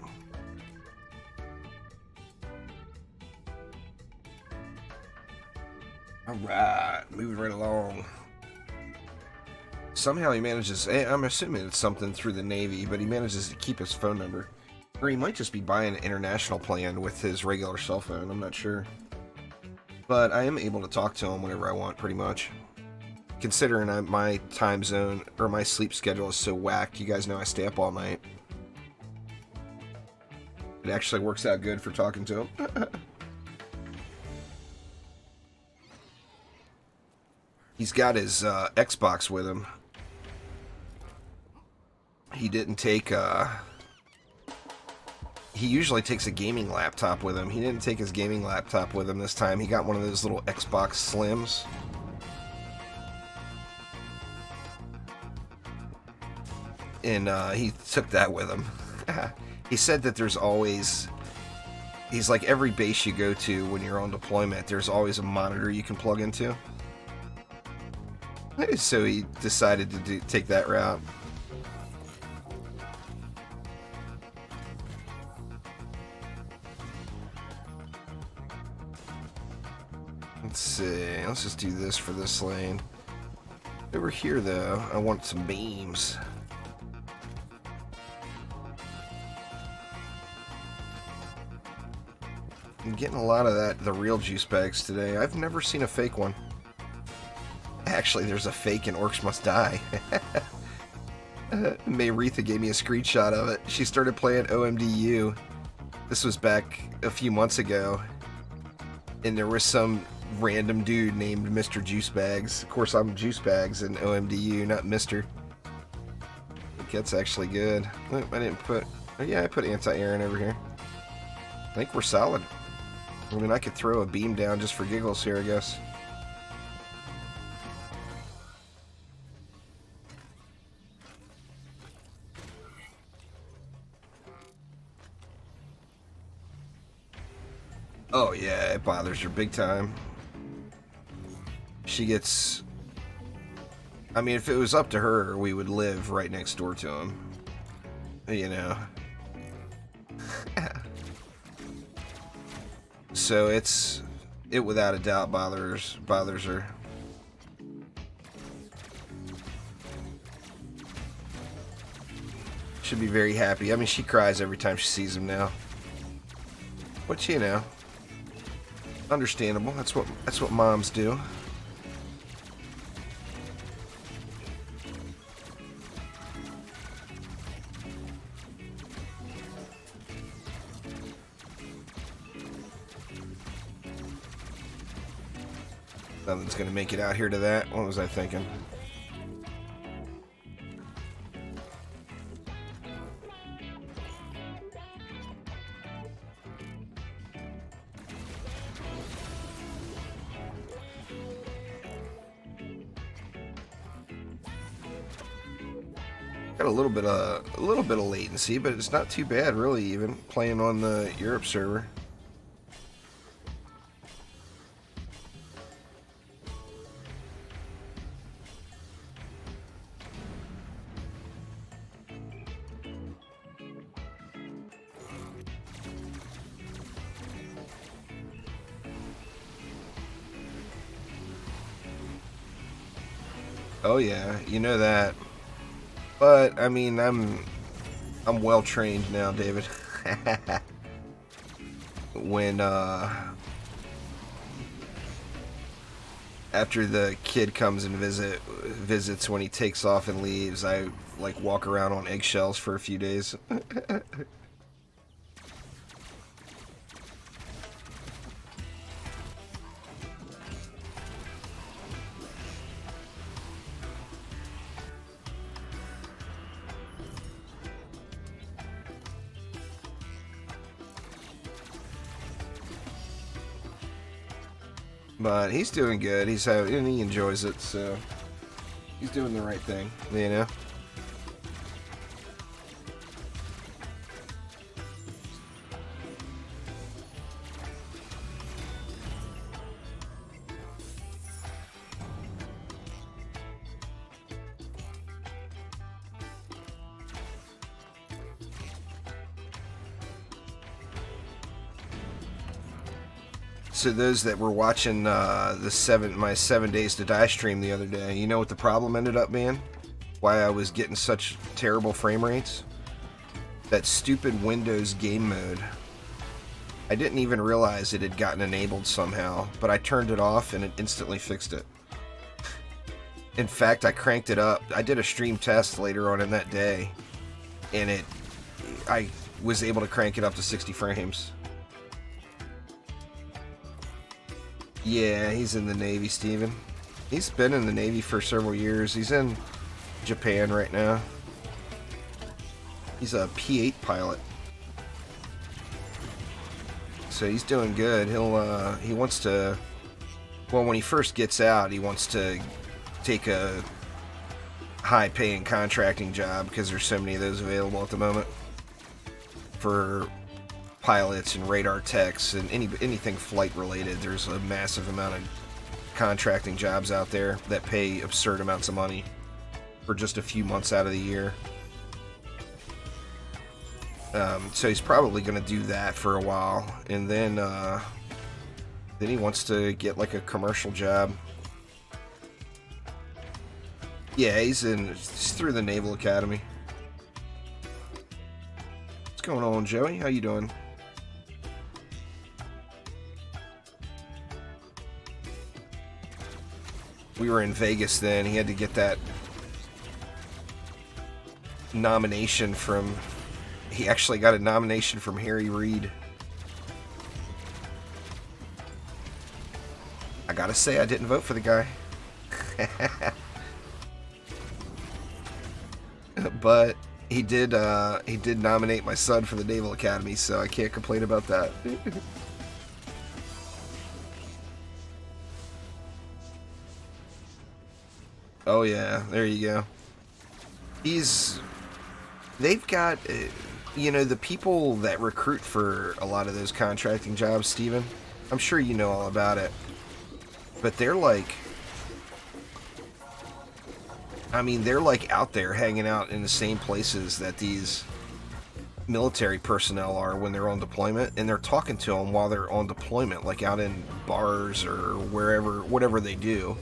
Alright, moving right along. Somehow he manages, I'm assuming it's something through the Navy, but he manages to keep his phone number. Or he might just be buying an international plan with his regular cell phone, I'm not sure. But I am able to talk to him whenever I want, pretty much. Considering my time zone, or my sleep schedule is so whacked, you guys know I stay up all night. It actually works out good for talking to him. He's got his Xbox with him. He didn't take, he usually takes a gaming laptop with him. He didn't take his gaming laptop with him this time. He got one of those little Xbox Slims. And he took that with him. He said that there's always, he's like, every base you go to when you're on deployment, there's always a monitor you can plug into. So he decided to take that route. Let's see. Let's just do this for this lane. Over here, though, I want some beams. I'm getting a lot of the real juice bags today. I've never seen a fake one. Actually, there's a fake in Orcs Must Die. Mayretha gave me a screenshot of it. She started playing OMDU. This was back a few months ago. And there was some random dude named Mr. Juice Bags. Of course, I'm Juice Bags in OMDU, not Mr. I think that's actually good. I didn't put... Oh, yeah, I put anti-air over here. I think we're solid. I mean, I could throw a beam down just for giggles here, I guess. Oh, yeah, it bothers her big time. She gets... I mean, if it was up to her, we would live right next door to him. You know. So it without a doubt bothers her. Should be very happy. I mean, she cries every time she sees him now. Which, you know, understandable. That's what moms do. Nothing's gonna make it out here to that. What was I thinking? Got a little bit of latency, but it's not too bad, really. Even playing on the Europe server. Oh yeah, you know that. But I mean, I'm well trained now, David. When after the kid comes and visits when he takes off and leaves, I like walk around on eggshells for a few days. But he's doing good. And he enjoys it, so he's doing the right thing, you know. So those that were watching my 7 Days to Die stream the other day, you know what the problem ended up being? Why I was getting such terrible frame rates? That stupid Windows game mode. I didn't even realize it had gotten enabled somehow, but I turned it off and it instantly fixed it. In fact, I cranked it up. I did a stream test later on in that day, and I was able to crank it up to 60 frames. Yeah, he's in the Navy, Steven. He's been in the Navy for several years. He's in Japan right now. He's a P-8 pilot. So he's doing good. He wants to... Well, when he first gets out, he wants to take a high-paying contracting job because there's so many of those available at the moment for pilots and radar techs and anything flight related. There's a massive amount of contracting jobs out there that pay absurd amounts of money for just a few months out of the year. So he's probably going to do that for a while, and then he wants to get like a commercial job. Yeah, he's through the Naval Academy. What's going on, Joey? How you doing? We were in Vegas then. He had to get that nomination from... He actually got a nomination from Harry Reid. I gotta say, I didn't vote for the guy. But he did nominate my son for the Naval Academy, so I can't complain about that. Oh yeah, there you go. They've got, you know, the people that recruit for a lot of those contracting jobs, Steven, I'm sure you know all about it. But they're like, I mean, they're like out there hanging out in the same places that these military personnel are when they're on deployment, and they're talking to them while they're on deployment, like out in bars or wherever, whatever they do.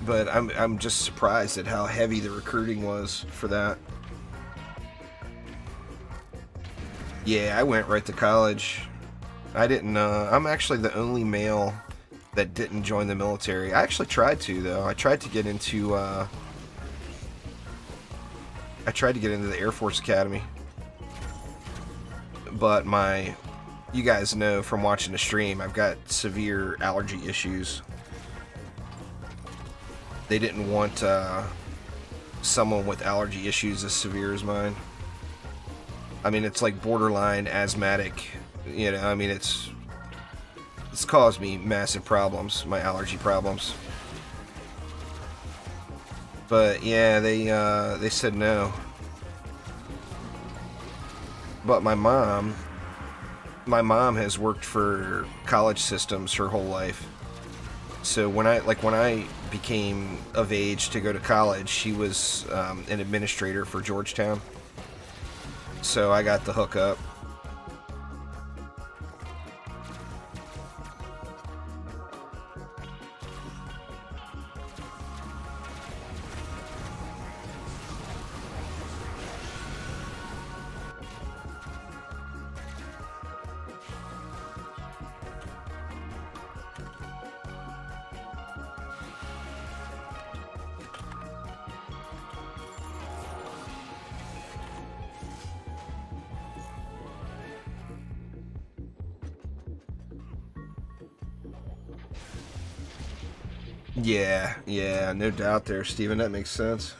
But I'm just surprised at how heavy the recruiting was for that. Yeah, I went right to college. I didn't, I'm actually the only male that didn't join the military. I actually tried to, though. I tried to get into the Air Force Academy. But you guys know from watching the stream, I've got severe allergy issues. They didn't want someone with allergy issues as severe as mine. I mean, it's like borderline asthmatic. You know, I mean, it's caused me massive problems, my allergy problems. But yeah, they said no. But my mom has worked for college systems her whole life. So when I became of age to go to college, she was an administrator for Georgetown. So I got the hookup. Yeah, no doubt there, Steven. That makes sense.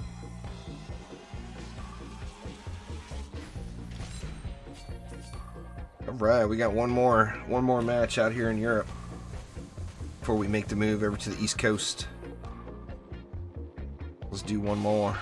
Alright, we got one more match out here in Europe before we make the move over to the East Coast. Let's do one more.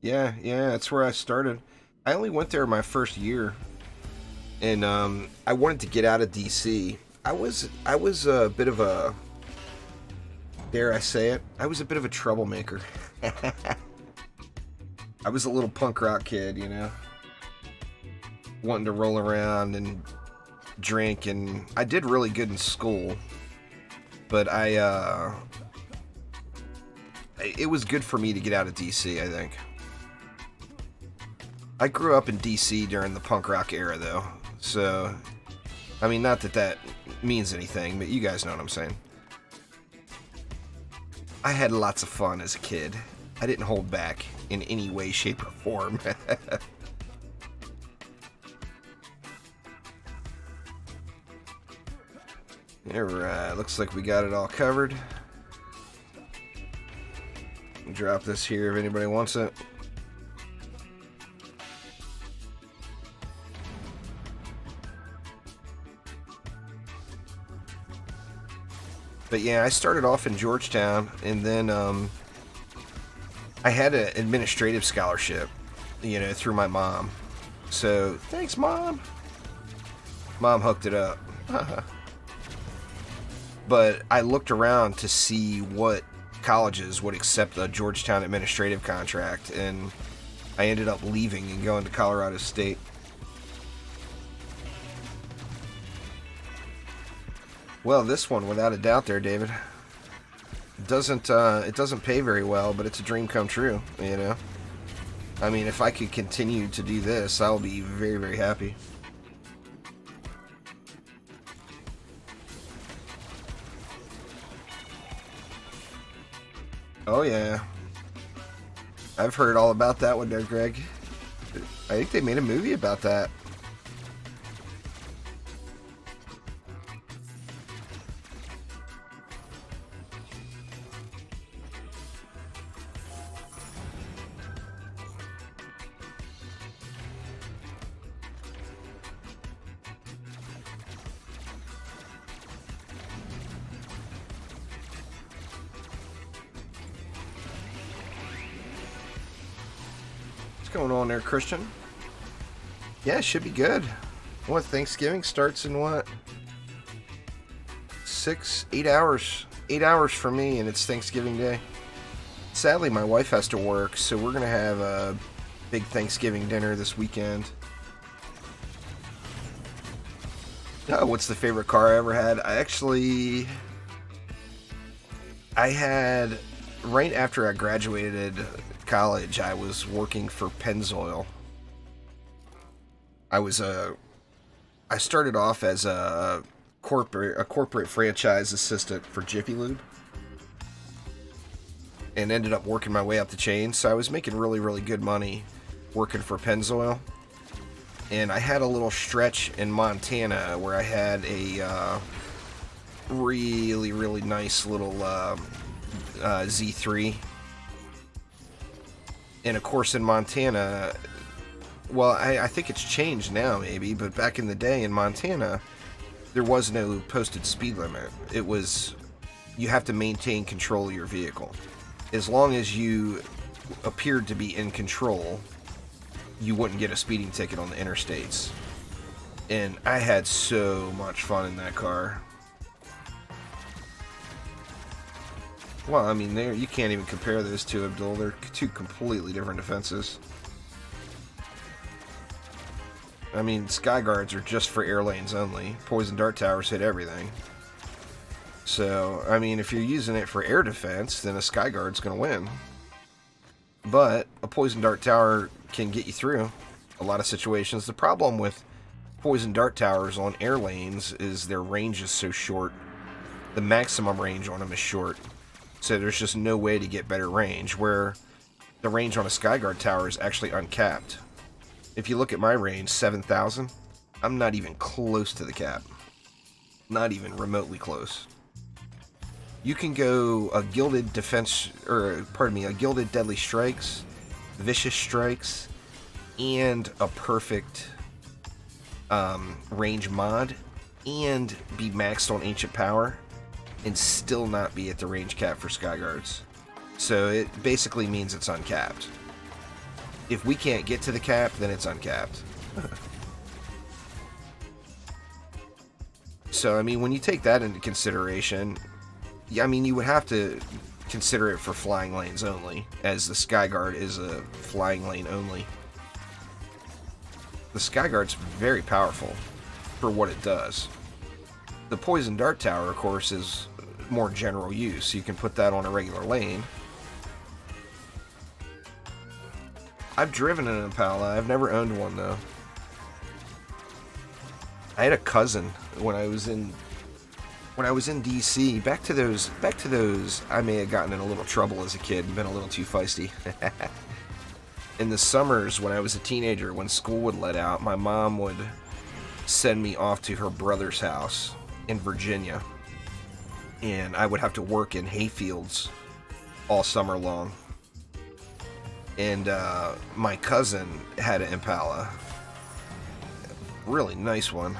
Yeah, that's where I started. I only went there my first year, and I wanted to get out of DC. I was a bit of a, dare I say it, I was a bit of a troublemaker. I was a little punk rock kid, you know, wanting to roll around and drink, and I did really good in school, but it was good for me to get out of DC, I think. I grew up in DC during the punk rock era, though, so, I mean, not that that means anything, but you guys know what I'm saying. I had lots of fun as a kid. I didn't hold back in any way, shape, or form. Alright, looks like we got it all covered. Drop this here if anybody wants it. But yeah, I started off in Georgetown, and then I had an administrative scholarship, you know, through my mom. So, thanks, Mom. Mom hooked it up. But I looked around to see what colleges would accept a Georgetown administrative contract, and I ended up leaving and going to Colorado State. Well, this one, without a doubt there, David. It doesn't pay very well, but it's a dream come true, you know? I mean, if I could continue to do this, I'll be very, very happy. Oh, yeah. I've heard all about that one there, Greg. I think they made a movie about that. What's going on there, Christian? Yeah, it should be good. What, Thanksgiving starts in what? 8 hours. 8 hours for me, and it's Thanksgiving Day. Sadly, my wife has to work, so we're going to have a big Thanksgiving dinner this weekend. Oh, what's the favorite car I ever had? I had, right after I graduated college, I was working for Pennzoil. I started off as a corporate franchise assistant for Jiffy Lube, and ended up working my way up the chain. So I was making really, really good money working for Pennzoil. And I had a little stretch in Montana where I had a really, really nice little Z3. And of course in Montana, well, I think it's changed now maybe, but back in the day in Montana, there was no posted speed limit. It was, you have to maintain control of your vehicle. As long as you appeared to be in control, you wouldn't get a speeding ticket on the interstates. And I had so much fun in that car. Well, I mean, you can't even compare those two, Abdul. They're two completely different offenses. I mean, sky guards are just for air lanes only. Poison dart towers hit everything. So, I mean, if you're using it for air defense, then a sky guard's going to win. But a poison dart tower can get you through a lot of situations. The problem with poison dart towers on air lanes is their range is so short. The maximum range on them is short. So there's just no way to get better range, where the range on a Skyguard tower is actually uncapped. If you look at my range, 7,000, I'm not even close to the cap. Not even remotely close. You can go a Gilded Defense, or pardon me, a Gilded Deadly Strikes, Vicious Strikes, and a perfect range mod, and be maxed on Ancient Power, and still not be at the range cap for Skyguards. So it basically means it's uncapped. If we can't get to the cap, then it's uncapped. So, I mean, when you take that into consideration, yeah, I mean, you would have to consider it for flying lanes only, as the Skyguard is a flying lane only. The Skyguard's very powerful for what it does. The Poison Dart Tower, of course, is more general use. You can put that on a regular lane. I've driven an Impala. I've never owned one, though. I had a cousin when I was in DC. Back to those. I may have gotten in a little trouble as a kid and been a little too feisty. In the summers when I was a teenager, when school would let out, my mom would send me off to her brother's house in Virginia, and I would have to work in hayfields all summer long. And my cousin had an Impala, really nice one,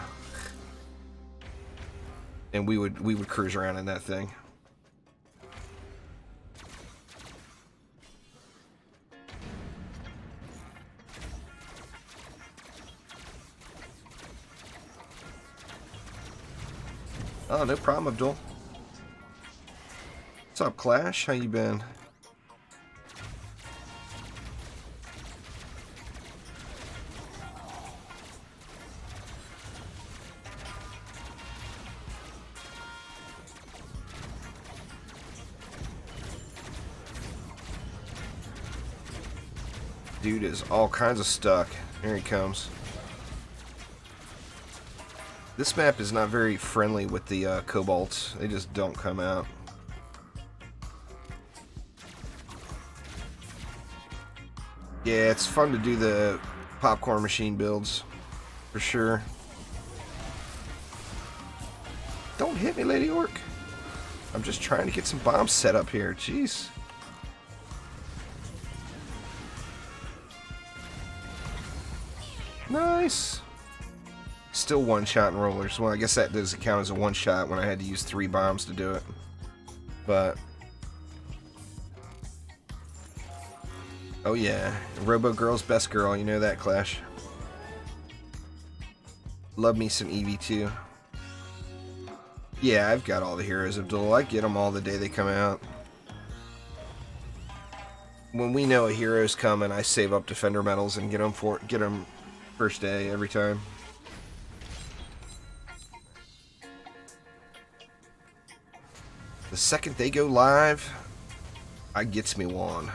and we would cruise around in that thing. Oh, no problem, Abdul. What's up, Clash? How you been? Dude is all kinds of stuck. Here he comes. This map is not very friendly with the kobolds. They just don't come out. Yeah, it's fun to do the popcorn machine builds, for sure. Don't hit me, Lady Orc. I'm just trying to get some bombs set up here. Jeez. Nice. Still one-shot in rollers. Well, I guess that doesn't count as a one-shot when I had to use 3 bombs to do it. But... oh yeah. Robo Girl's best girl. You know that, Clash. Love me some EV2. Yeah, I've got all the heroes, Abdul. I get them all the day they come out. When we know a hero's coming, I save up Defender medals and get them first day every time. The second they go live, I gets me one.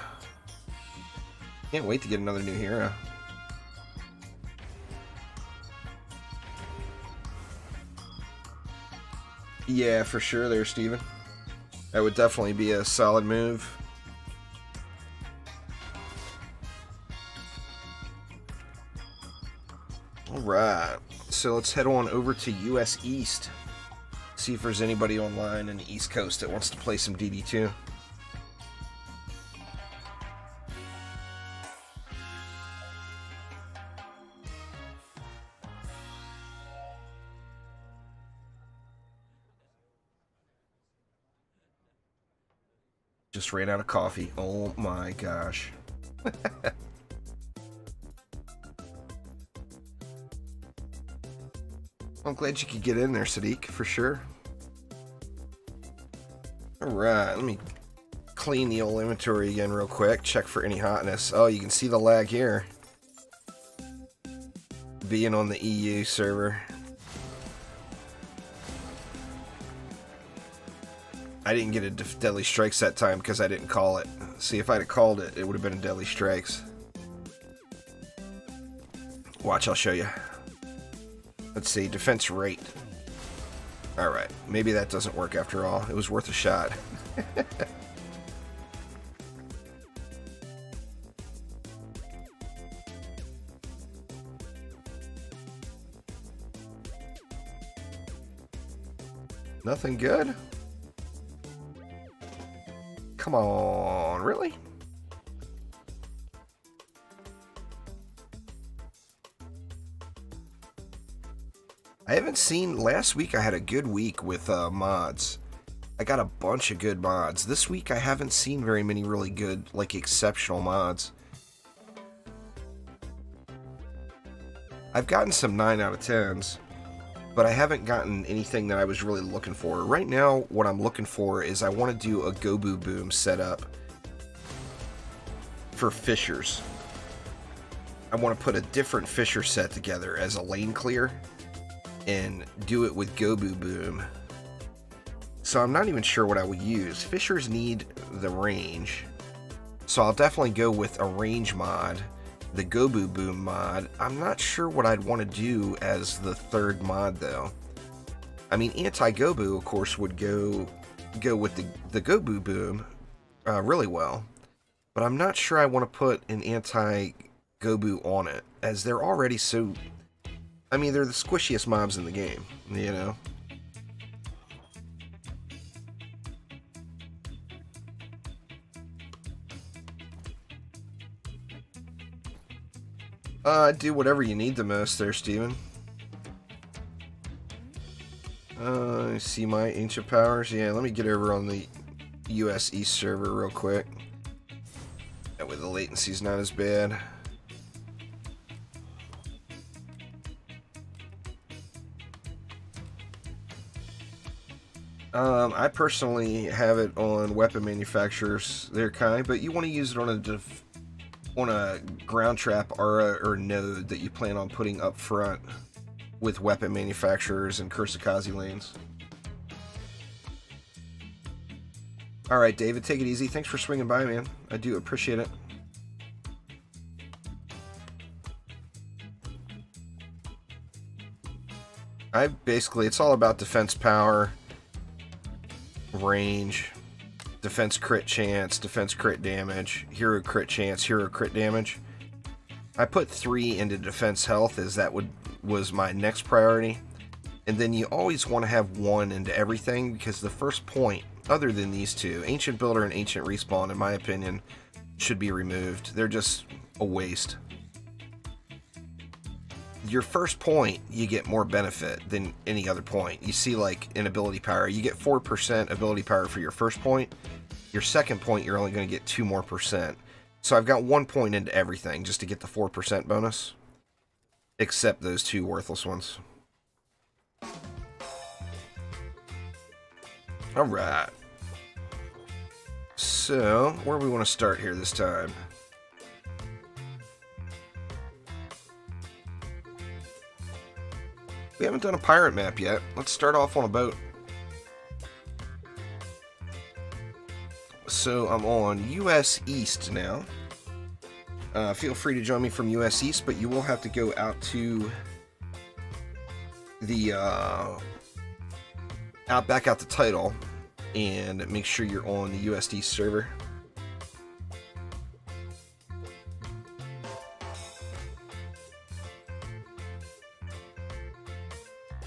Can't wait to get another new hero. Yeah, for sure there, Steven. That would definitely be a solid move. Alright, so let's head on over to US East. See if there's anybody online in the East Coast that wants to play some DD2. Just ran out of coffee. Oh my gosh. I'm glad you could get in there, Sadiq, for sure. Alright, let me clean the old inventory again real quick. Check for any hotness. Oh, you can see the lag here. Being on the EU server. I didn't get a Deadly Strikes that time because I didn't call it. See, if I'd have called it, it would have been a Deadly Strikes. Watch, I'll show you. Let's see, defense rate. Alright, maybe that doesn't work after all. It was worth a shot. Nothing good? Come on, really? I haven't seen... last week I had a good week with mods. I got a bunch of good mods. This week I haven't seen very many really good, like, exceptional mods. I've gotten some 9 out of 10s, but I haven't gotten anything that I was really looking for. Right now, what I'm looking for is I want to do a Gobu Boom setup for fishers. I want to put a different fisher set together as a lane clear and do it with Gobu Boom. So I'm not even sure what I would use. Fishers need the range, so I'll definitely go with a range mod, the Gobu Boom mod. I'm not sure what I'd want to do as the third mod though. I mean, anti-Gobu of course would go with the Gobu Boom really well, but I'm not sure I want to put an anti-Gobu on it, as they're already so... I mean, they're the squishiest mobs in the game, you know? Do whatever you need the most there, Steven. See my ancient powers. Yeah, let me get over on the US East server real quick. That way the latency's not as bad. I personally have it on weapon manufacturers, their kind, but you want to use it on a ground trap aura or node that you plan on putting up front with weapon manufacturers and Kursakazi lanes. Alright, David, take it easy. Thanks for swinging by, man. I do appreciate it. It's all about defense power, range, defense crit chance, defense crit damage, hero crit chance, hero crit damage. I put 3 into defense health as that was my next priority. And then you always want to have 1 into everything, because the first point, other than these two, Ancient Builder and Ancient Respawn, in my opinion, should be removed. They're just a waste. Your first point, you get more benefit than any other point. You see, like, in ability power, you get 4% ability power for your first point. Your second point, you're only going to get 2 more %. So I've got 1 point into everything just to get the 4% bonus. Except those 2 worthless ones. Alright. So, where do we want to start here this time? We haven't done a pirate map yet. Let's start off on a boat. So I'm on US East now. Feel free to join me from US East, but you will have to go out to the back out the title and make sure you're on the US East server.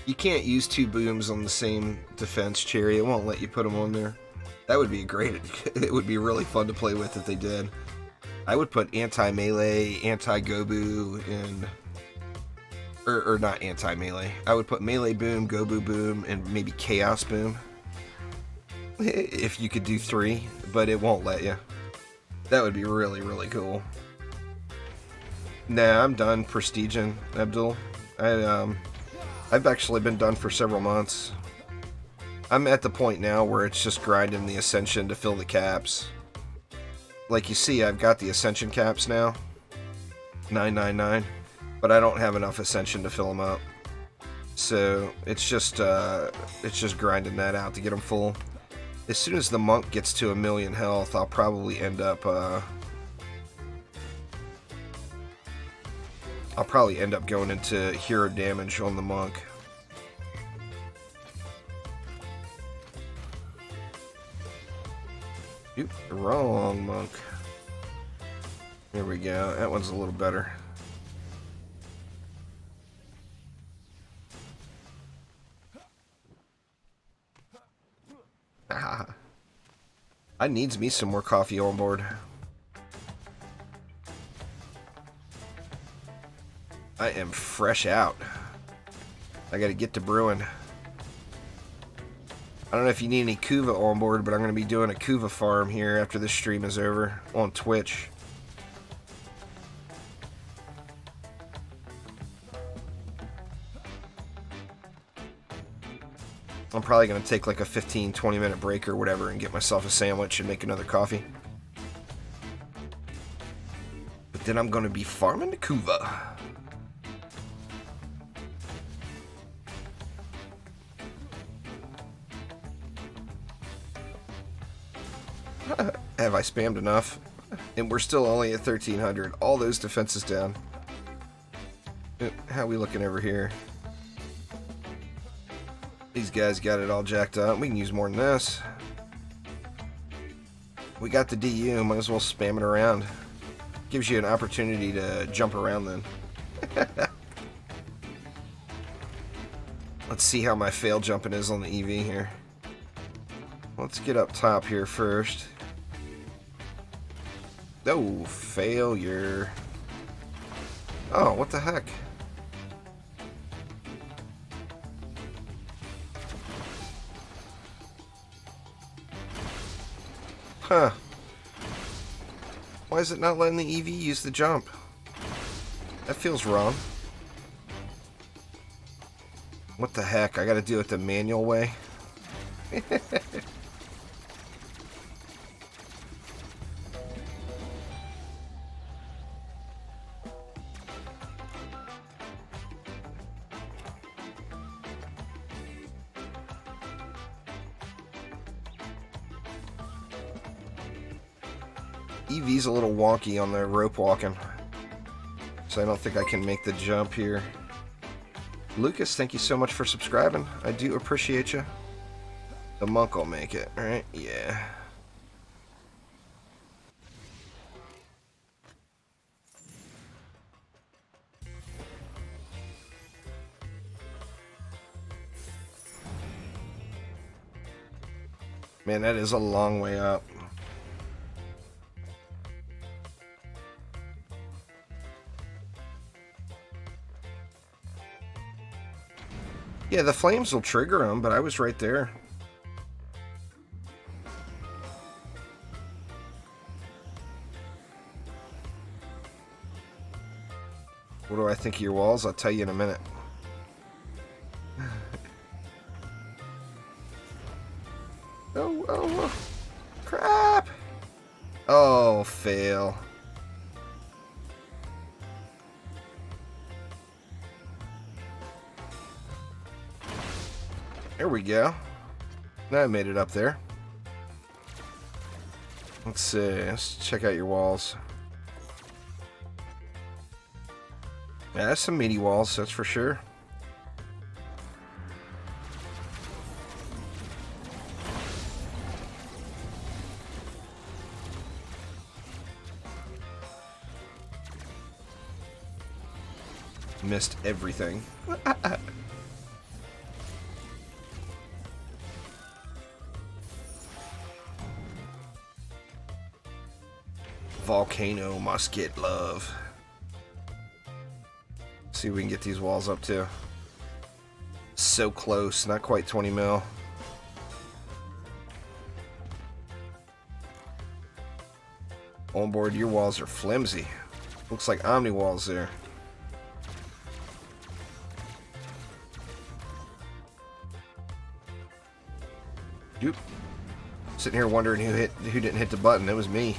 You can't use 2 booms on the same defense cherry. It won't let you put them on there. That would be great. It would be really fun to play with if they did. I would put anti-melee, anti-gobu, and... Or not anti-melee. I would put melee boom, gobu boom, and maybe chaos boom. If you could do 3, but it won't let you. That would be really, really cool. Nah, I'm done prestiging, Abdul. I've actually been done for several months. I'm at the point now where it's just grinding the Ascension to fill the caps. Like you see, I've got the Ascension caps now. 999. But I don't have enough Ascension to fill them up. So, it's just grinding that out to get them full. As soon as the monk gets to 1,000,000 health, I'll probably end up, going into hero damage on the monk. Oop, wrong monk. There we go. That one's a little better. Ah. I needs me some more coffee on board. I am fresh out. I gotta get to brewing. I don't know if you need any Kuva on board, but I'm going to be doing a Kuva farm here after this stream is over on Twitch. I'm probably going to take like a 15-20 minute break or whatever and get myself a sandwich and make another coffee. But then I'm going to be farming the Kuva. Have I spammed enough? And we're still only at 1300. All those defenses down. How are we looking over here? These guys got it all jacked up. We can use more than this. We got the DU. Might as well spam it around. Gives you an opportunity to jump around then. Let's see how my fail jumping is on the EV here. Let's get up top here first. Oh, failure. Oh, what the heck? Huh. Why is it not letting the EV use the jump? That feels wrong. What the heck? I gotta do it the manual way? EV's a little wonky on the rope walking, so I don't think I can make the jump here. Lucas, thank you so much for subscribing. I do appreciate you. The monk will make it, right? Yeah. Man, that is a long way up. Yeah, the flames will trigger them, but I was right there. What do I think of your walls? I'll tell you in a minute. Oh, crap! Oh, fail. There we go. Now I made it up there. Let's see. Let's check out your walls. Yeah, that's some meaty walls, that's for sure. Missed everything. Volcano must get love. See if we can get these walls up too. So close, not quite 20 mil. Onboard, your walls are flimsy. Looks like Omni walls there. Oop. Sitting here wondering who didn't hit the button. It was me.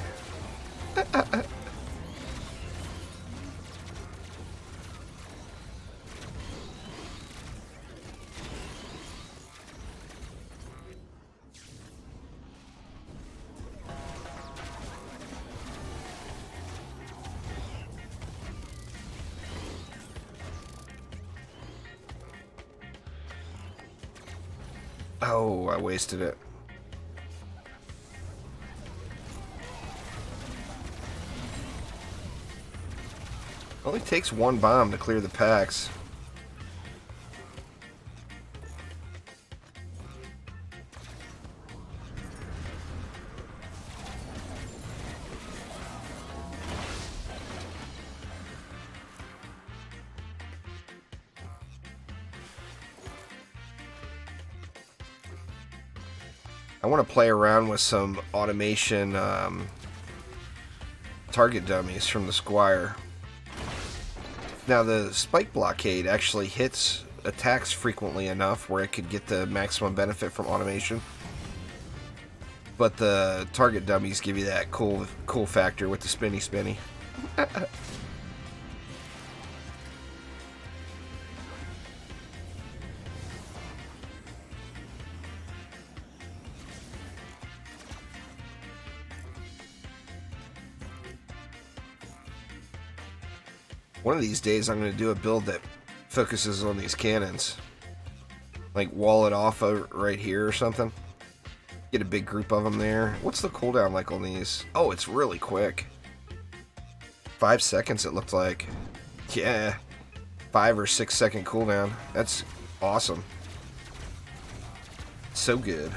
Oh, I wasted it. Only takes one bomb to clear the packs. I want to play around with some automation target dummies from the Squire. Now the spike blockade actually hits attacks frequently enough where it could get the maximum benefit from automation. But the target dummies give you that cool factor with the spinny. One of these days I'm going to do a build that focuses on these cannons. Like wall it off right here or something. Get a big group of them there. What's the cooldown like on these? Oh, it's really quick. 5 seconds it looked like. Yeah. 5 or 6 second cooldown. That's awesome. So good.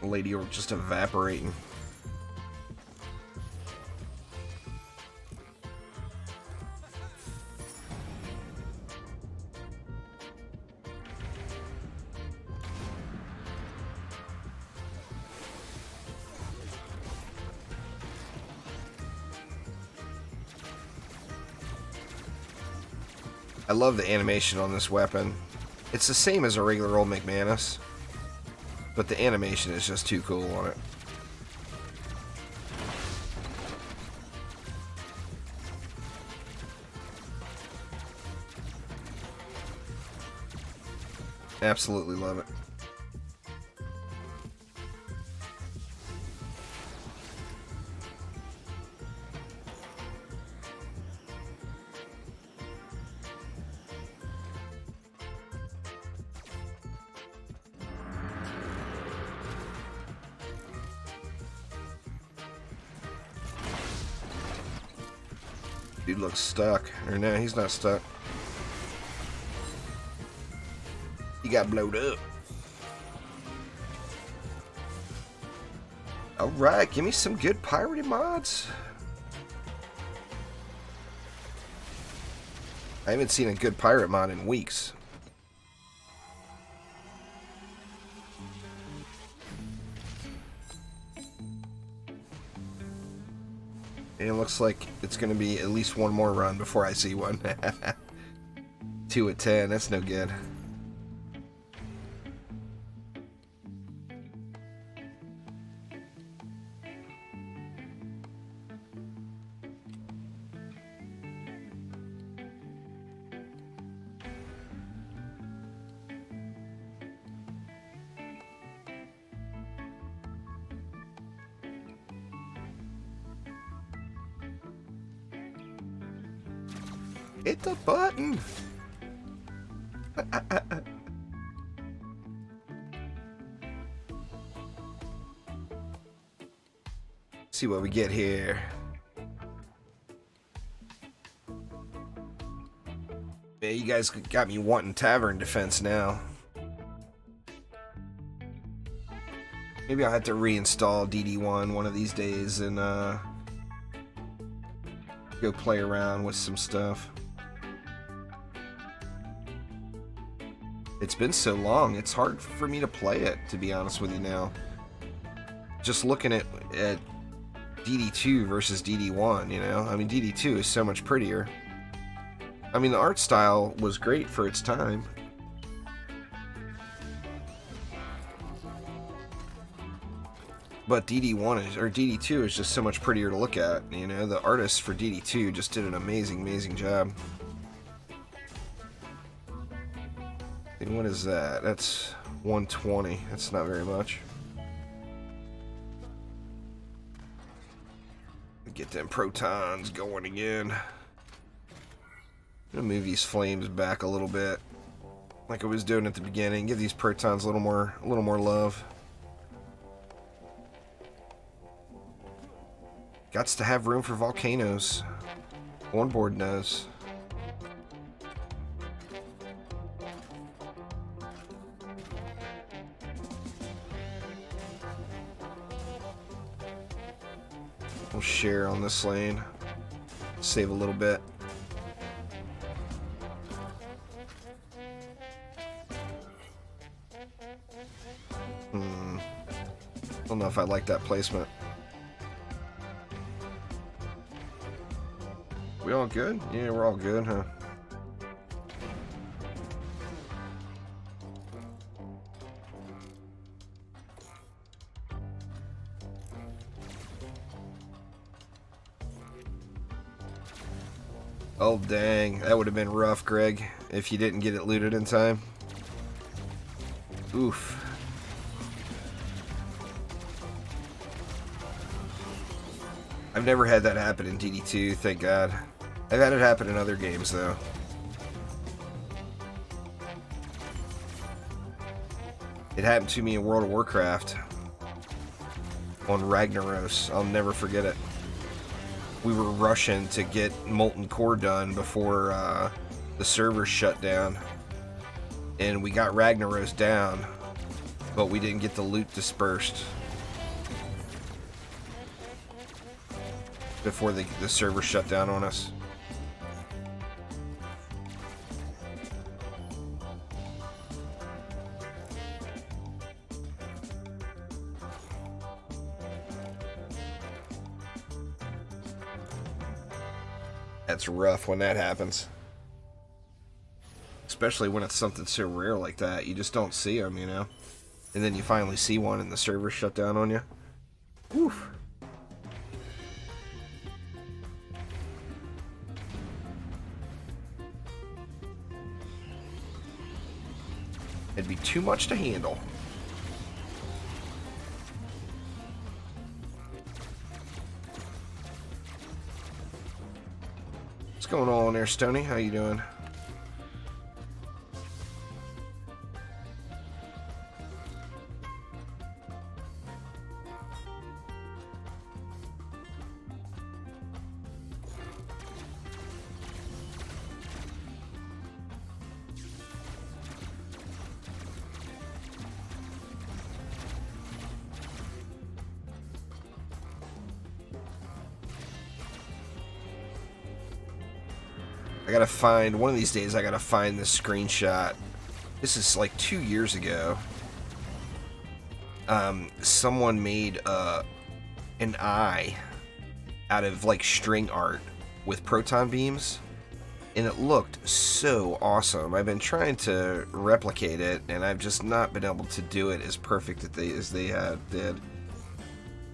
lady just evaporating. I love the animation on this weapon. It's the same as a regular old McManus, but the animation is just too cool on it. Absolutely love it. Dude looks stuck. Or no, he's not stuck. He got blowed up. Alright, give me some good pirated mods. I haven't seen a good pirate mod in weeks. And it looks like it's going to be at least one more run before I see one. 2 at 10, that's no good. Hit the button! See what we get here. Yeah, you guys got me wanting tavern defense now. Maybe I'll have to reinstall DD1 one of these days and go play around with some stuff. It's been so long, it's hard for me to play it, to be honest with you now. Just looking at DD2 versus DD1, you know? I mean, DD2 is so much prettier. I mean, the art style was great for its time. But DD1 is, or DD2 is just so much prettier to look at, you know? The artists for DD2 just did an amazing, amazing job. And what is that? That's 120. That's not very much. Get them protons going again. I'm gonna move these flames back a little bit, like I was doing at the beginning. Give these protons a little more love. Gots to have room for volcanoes. Onboard knows. We'll share on this lane. Save a little bit. Don't know if I like that placement. We all good? Yeah, we're all good, huh? Oh, dang. That would have been rough, Greg, if you didn't get it looted in time. Oof. I've never had that happen in DD2, thank God. I've had it happen in other games, though. It happened to me in World of Warcraft. On Ragnaros. I'll never forget it. We were rushing to get Molten Core done before the servers shut down. And we got Ragnaros down. but we didn't get the loot dispersed before the server shut down on us. That's rough when that happens. Especially when it's something so rare like that. You just don't see them, you know? And then you finally see one and the server shut down on you. Oof. It'd be too much to handle. What's going on there, Stoney? How you doing? I gotta find, one of these days I gotta find this screenshot. This is like 2 years ago. Someone made an eye out of like string art with proton beams, and it looked so awesome. I've been trying to replicate it, and I've just not been able to do it as perfect as they did.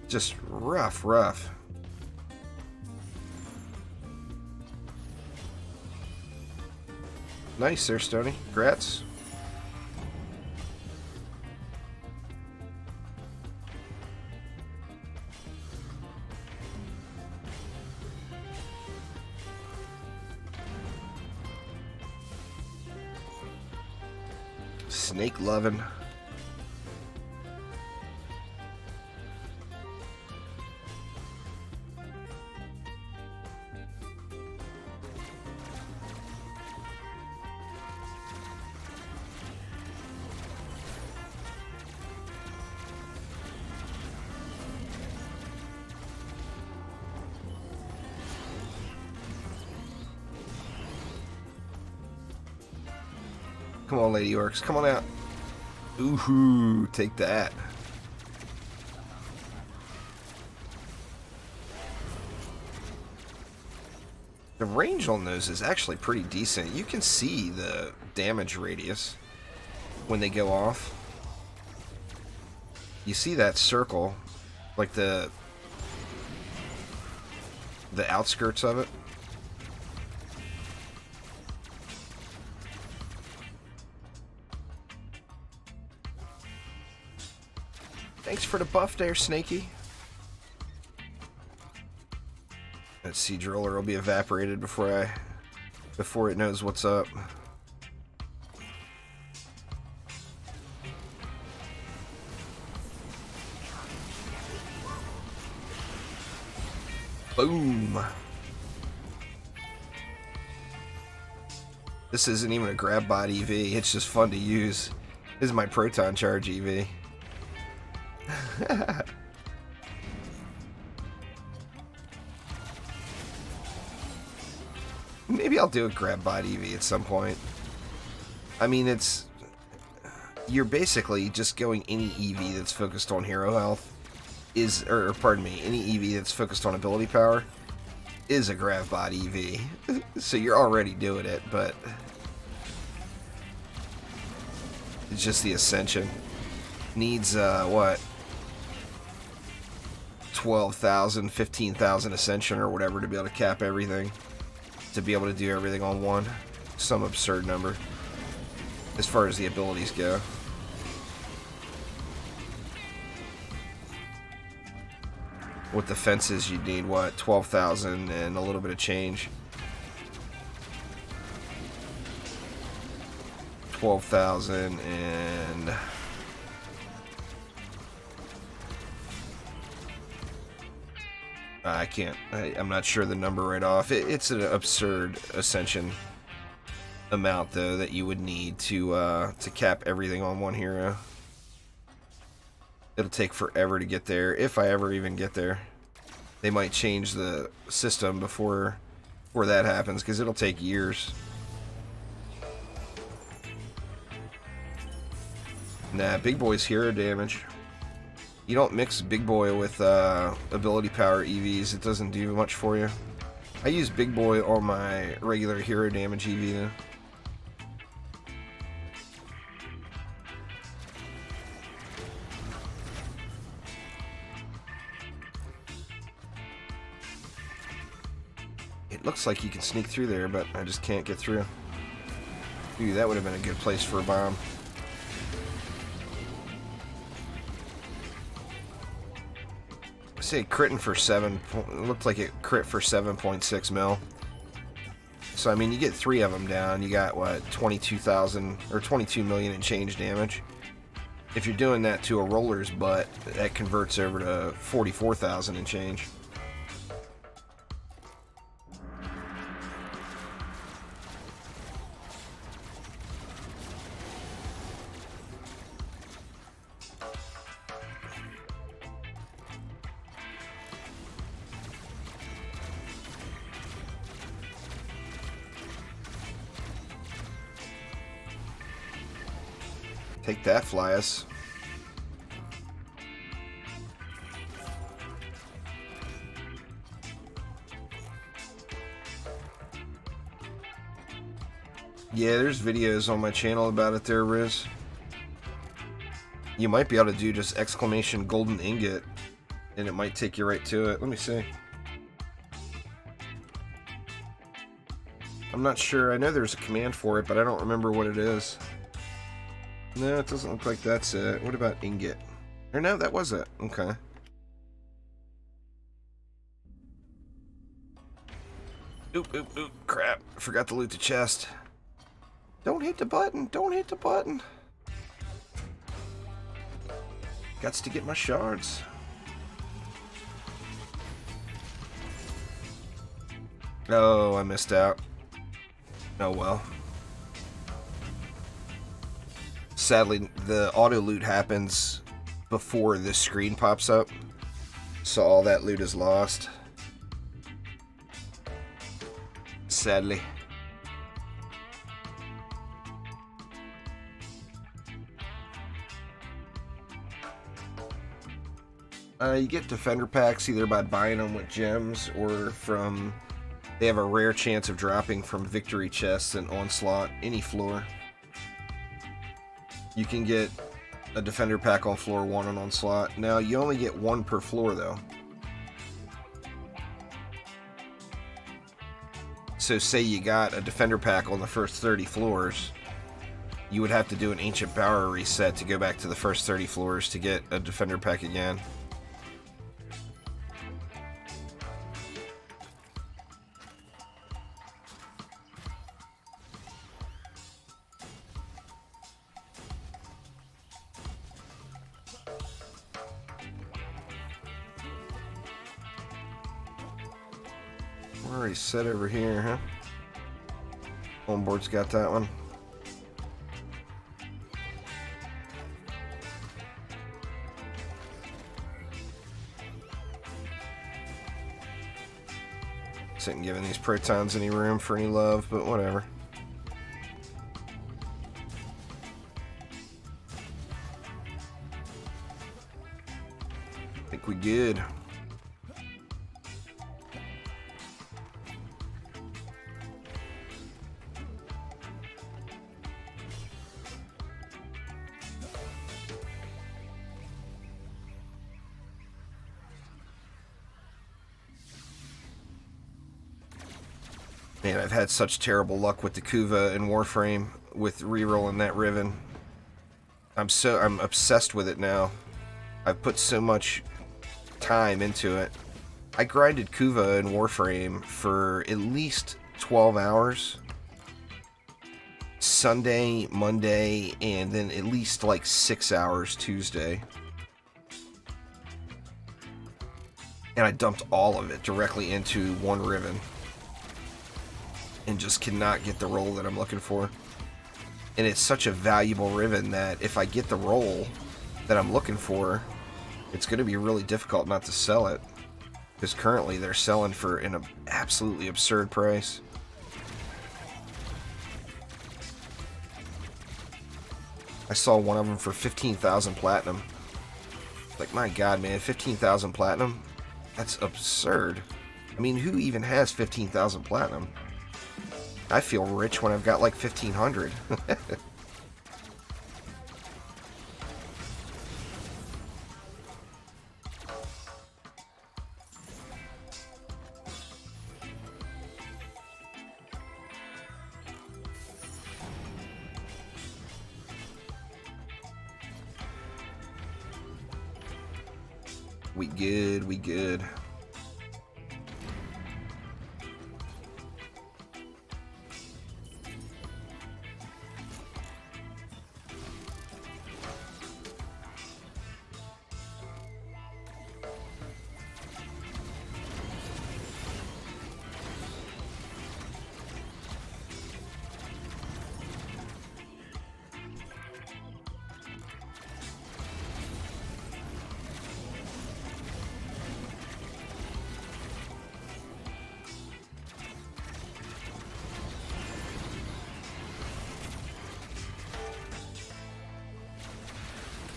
Just rough. Nice there, Stoney. Congrats. Snake loving. Come on, Lady Orcs. Come on out. Ooh, take that. The range on those is actually pretty decent. You can see the damage radius when they go off. You see that circle, like the outskirts of it. Thanks for the buff there, Snaky. That Siege Roller will be evaporated before it knows what's up. Boom. This isn't even a grab bot EV, it's just fun to use. This is my proton charge EV. Maybe I'll do a grab bot EV at some point. I mean, you're basically just going any EV that's focused on hero health or pardon me, any EV that's focused on ability power is a grab bot EV. So you're already doing it, but it's just the Ascension. Needs, what? 12,000, 15,000 Ascension or whatever to be able to cap everything. To be able to do everything on one. Some absurd number. As far as the abilities go. With the fences, you'd need, what? 12,000 and a little bit of change. 12,000 and... I can't. I'm not sure the number right off. It's an absurd Ascension amount, though, that you would need to cap everything on one hero. It'll take forever to get there, if I ever even get there. They might change the system before that happens, because it'll take years. Nah, Big Boy's hero damage. You don't mix Big Boy with ability power EVs, it doesn't do much for you. I use Big Boy on my regular hero damage EV though. It looks like you can sneak through there, but I just can't get through. Ooh, that would have been a good place for a bomb. I say critting for 7, it looked like it crit for 7.6 mil. So, I mean, you get 3 of them down, you got, what, 22,000, or 22 million and change damage. If you're doing that to a roller's butt, that converts over to 44,000 and change. Take that, Flyus. Yeah, there's videos on my channel about it there, Riz. You might be able to do just exclamation golden ingot, and it might take you right to it. Let me see. I'm not sure. I know there's a command for it, but I don't remember what it is. No, it doesn't look like that's it. What about ingot? Or no, that was it. Okay. Oop, oop, oop. Crap. I forgot to loot the chest. Don't hit the button. Don't hit the button. Gots to get my shards. Oh, I missed out. Oh well. Sadly, the auto loot happens before this screen pops up, so all that loot is lost. Sadly. You get defender packs either by buying them with gems or from... They have a rare chance of dropping from victory chests and onslaught, any floor. You can get a defender pack on floor 1 on onslaught. Now, you only get 1 per floor, though. So, say you got a defender pack on the first 30 floors, you would have to do an ancient power reset to go back to the first 30 floors to get a defender pack again. We're already set over here, huh? Homeboard's got that one. Isn't giving these protons any room for any love, but whatever. I think we good. Man, I've had such terrible luck with the Kuva and Warframe with rerolling that Riven. I'm obsessed with it now. I've put so much time into it. I grinded Kuva and Warframe for at least 12 hours. Sunday, Monday, and then at least like 6 hours Tuesday. And I dumped all of it directly into one Riven. And just cannot get the roll that I'm looking for. And it's such a valuable Riven that if I get the roll that I'm looking for, it's going to be really difficult not to sell it. Because currently they're selling for an absolutely absurd price. I saw one of them for 15,000 platinum. Like, my god, man, 15,000 platinum? That's absurd. I mean, who even has 15,000 platinum? I feel rich when I've got like 1,500. We good, we good.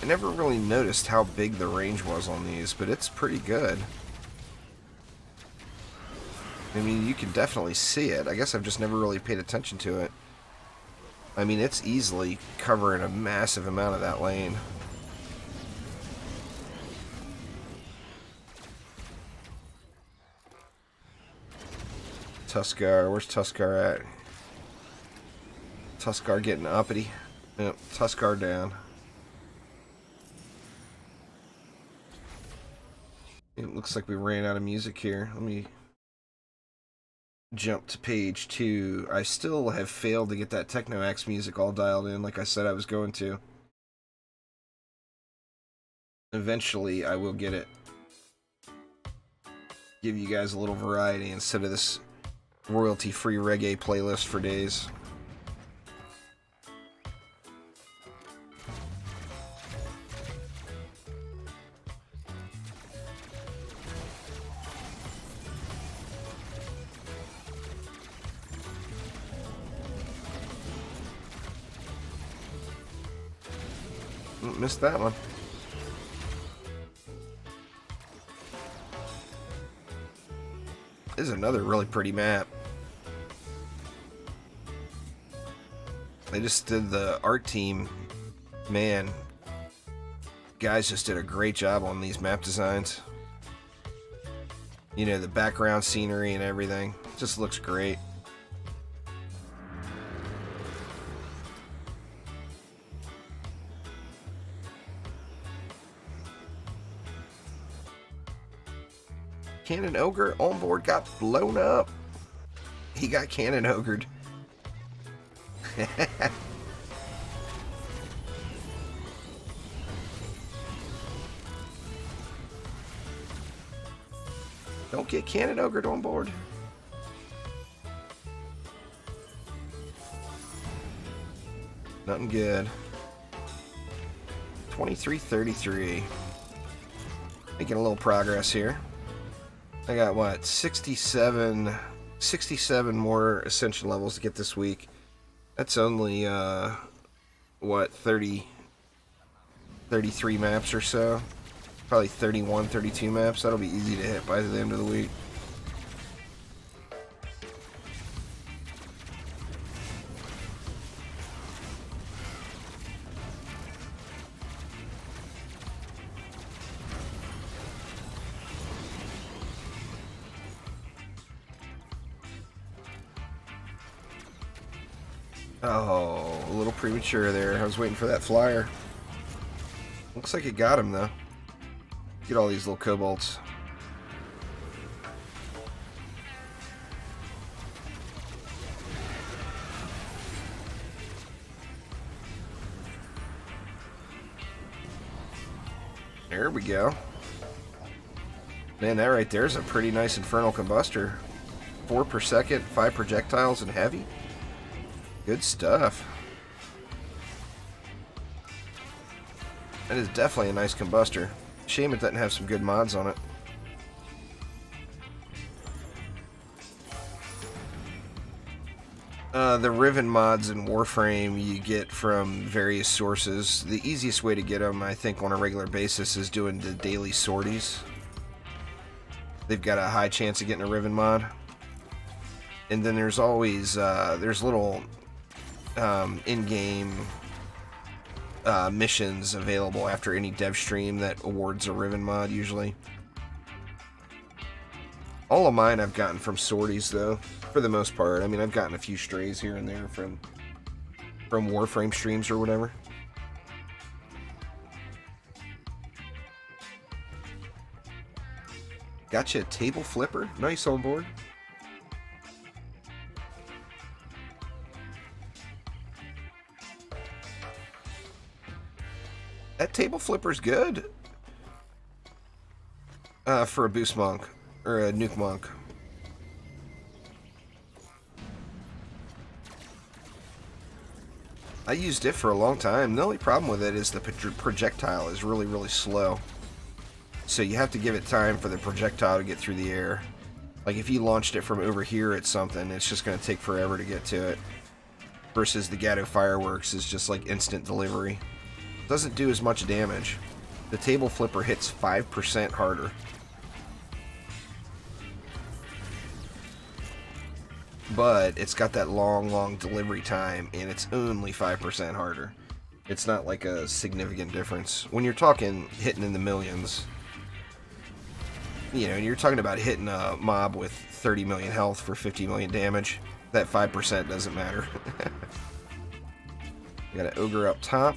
I never really noticed how big the range was on these, but it's pretty good. I mean, you can definitely see it. I guess I've just never really paid attention to it. I mean, it's easily covering a massive amount of that lane. Tuskar, where's Tuskar at? Tuskar getting uppity. Yep, Tuskar down. It looks like we ran out of music here. Let me jump to page 2. I still have failed to get that Techno Axe music all dialed in like I said I was going to. Eventually, I will get it. Give you guys a little variety instead of this royalty-free reggae playlist for days. Missed that one. This is another really pretty map. They just did the art team. Man, guys just did a great job on these map designs. You know, the background scenery and everything. Just looks great. Cannon Ogre on board got blown up. He got Cannon Ogred. Don't get Cannon Ogred on board. Nothing good. 23-33. Making a little progress here. I got, what, 67 more Ascension levels to get this week. That's only, what, 33 maps or so? Probably 31, 32 maps. That'll be easy to hit by the end of the week. Oh, a little premature there. I was waiting for that flyer. Looks like it got him, though. Get all these little kobolds. There we go. Man, that right there is a pretty nice Infernal Combustor. 4 per second, 5 projectiles, and heavy. Good stuff. That is definitely a nice combustor. Shame it doesn't have some good mods on it. The Riven mods in Warframe you get from various sources. The easiest way to get them, I think, on a regular basis is doing the daily sorties. They've got a high chance of getting a Riven mod. And then there's always, there's little in-game missions available after any dev stream that awards a Riven mod, usually. All of mine I've gotten from sorties, though, for the most part. I mean, I've gotten a few strays here and there from Warframe streams or whatever. Gotcha, a table flipper. Nice on board. That table flipper's good. For a boost monk. Or a nuke monk. I used it for a long time. The only problem with it is the projectile is really, really slow. So you have to give it time for the projectile to get through the air. Like if you launched it from over here at something, it's just going to take forever to get to it. Versus the Gatto Fireworks is just like instant delivery. Doesn't do as much damage. The table flipper hits 5% harder. But it's got that long delivery time, and it's only 5% harder. It's not like a significant difference. When you're talking hitting in the millions, you know, you're talking about hitting a mob with 30 million health for 50 million damage, that 5% doesn't matter. You got an ogre up top.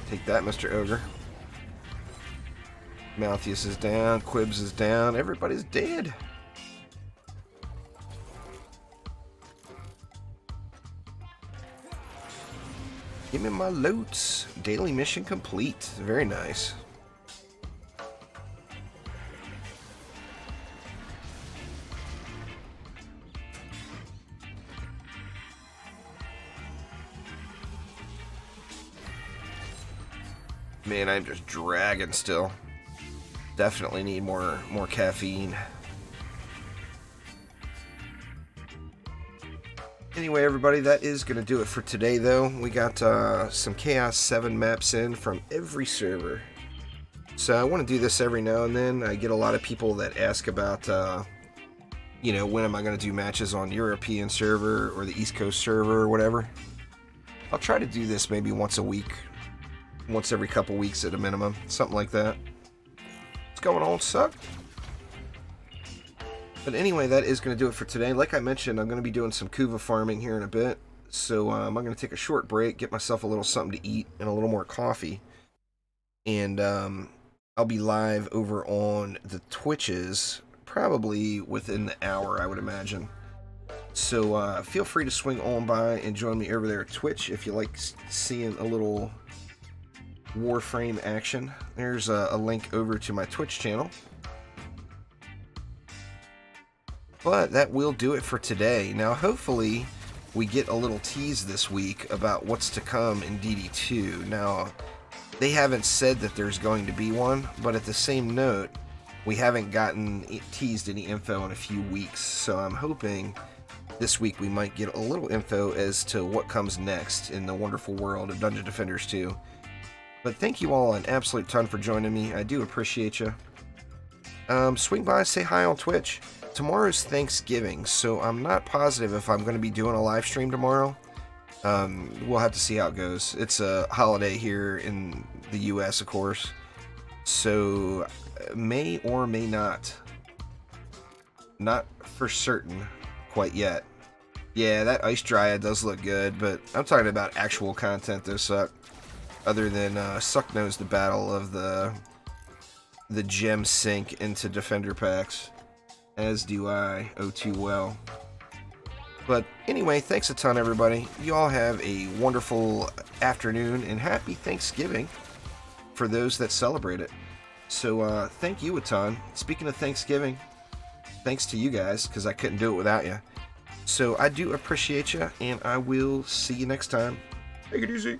Take that, Mr. Ogre. Malthius is down. Quibs is down. Everybody's dead. Give me my loot. Daily mission complete. Very nice. Man, I'm just dragging still. Definitely need more caffeine. Anyway, everybody, that is going to do it for today, though. We got some Chaos 7 maps in from every server. So I want to do this every now and then. I get a lot of people that ask about, you know, when am I going to do matches on European server or the East Coast server or whatever. I'll try to do this maybe once a week. Once every couple weeks at a minimum. Something like that. What's going on, Suck? But anyway, that is going to do it for today. Like I mentioned, I'm going to be doing some Kuva farming here in a bit. So I'm going to take a short break, get myself a little something to eat, and a little more coffee. And I'll be live over on the Twitches probably within the hour, I would imagine. So feel free to swing on by and join me over there at Twitch if you like seeing a little Warframe action. There's a link over to my Twitch channel. But that will do it for today. Now hopefully we get a little tease this week about what's to come in DD2. Now they haven't said that there's going to be one, but at the same note, we haven't gotten teased any info in a few weeks, so I'm hoping this week we might get a little info as to what comes next in the wonderful world of Dungeon Defenders 2. But thank you all an absolute ton for joining me. I do appreciate you. Swing by, say hi on Twitch. Tomorrow's Thanksgiving, so I'm not positive if I'm going to be doing a live stream tomorrow. We'll have to see how it goes. It's a holiday here in the US, of course. So, may or may not. Not for certain quite yet. Yeah, that Ice Dryad does look good, but I'm talking about actual content, though, Suck. Other than Suck knows the battle of the gem sink into Defender packs. As do I, oh too well. But anyway, thanks a ton, everybody. You all have a wonderful afternoon, and happy Thanksgiving for those that celebrate it. So thank you a ton. Speaking of Thanksgiving, thanks to you guys, because I couldn't do it without you. So I do appreciate you, and I will see you next time. Take it easy.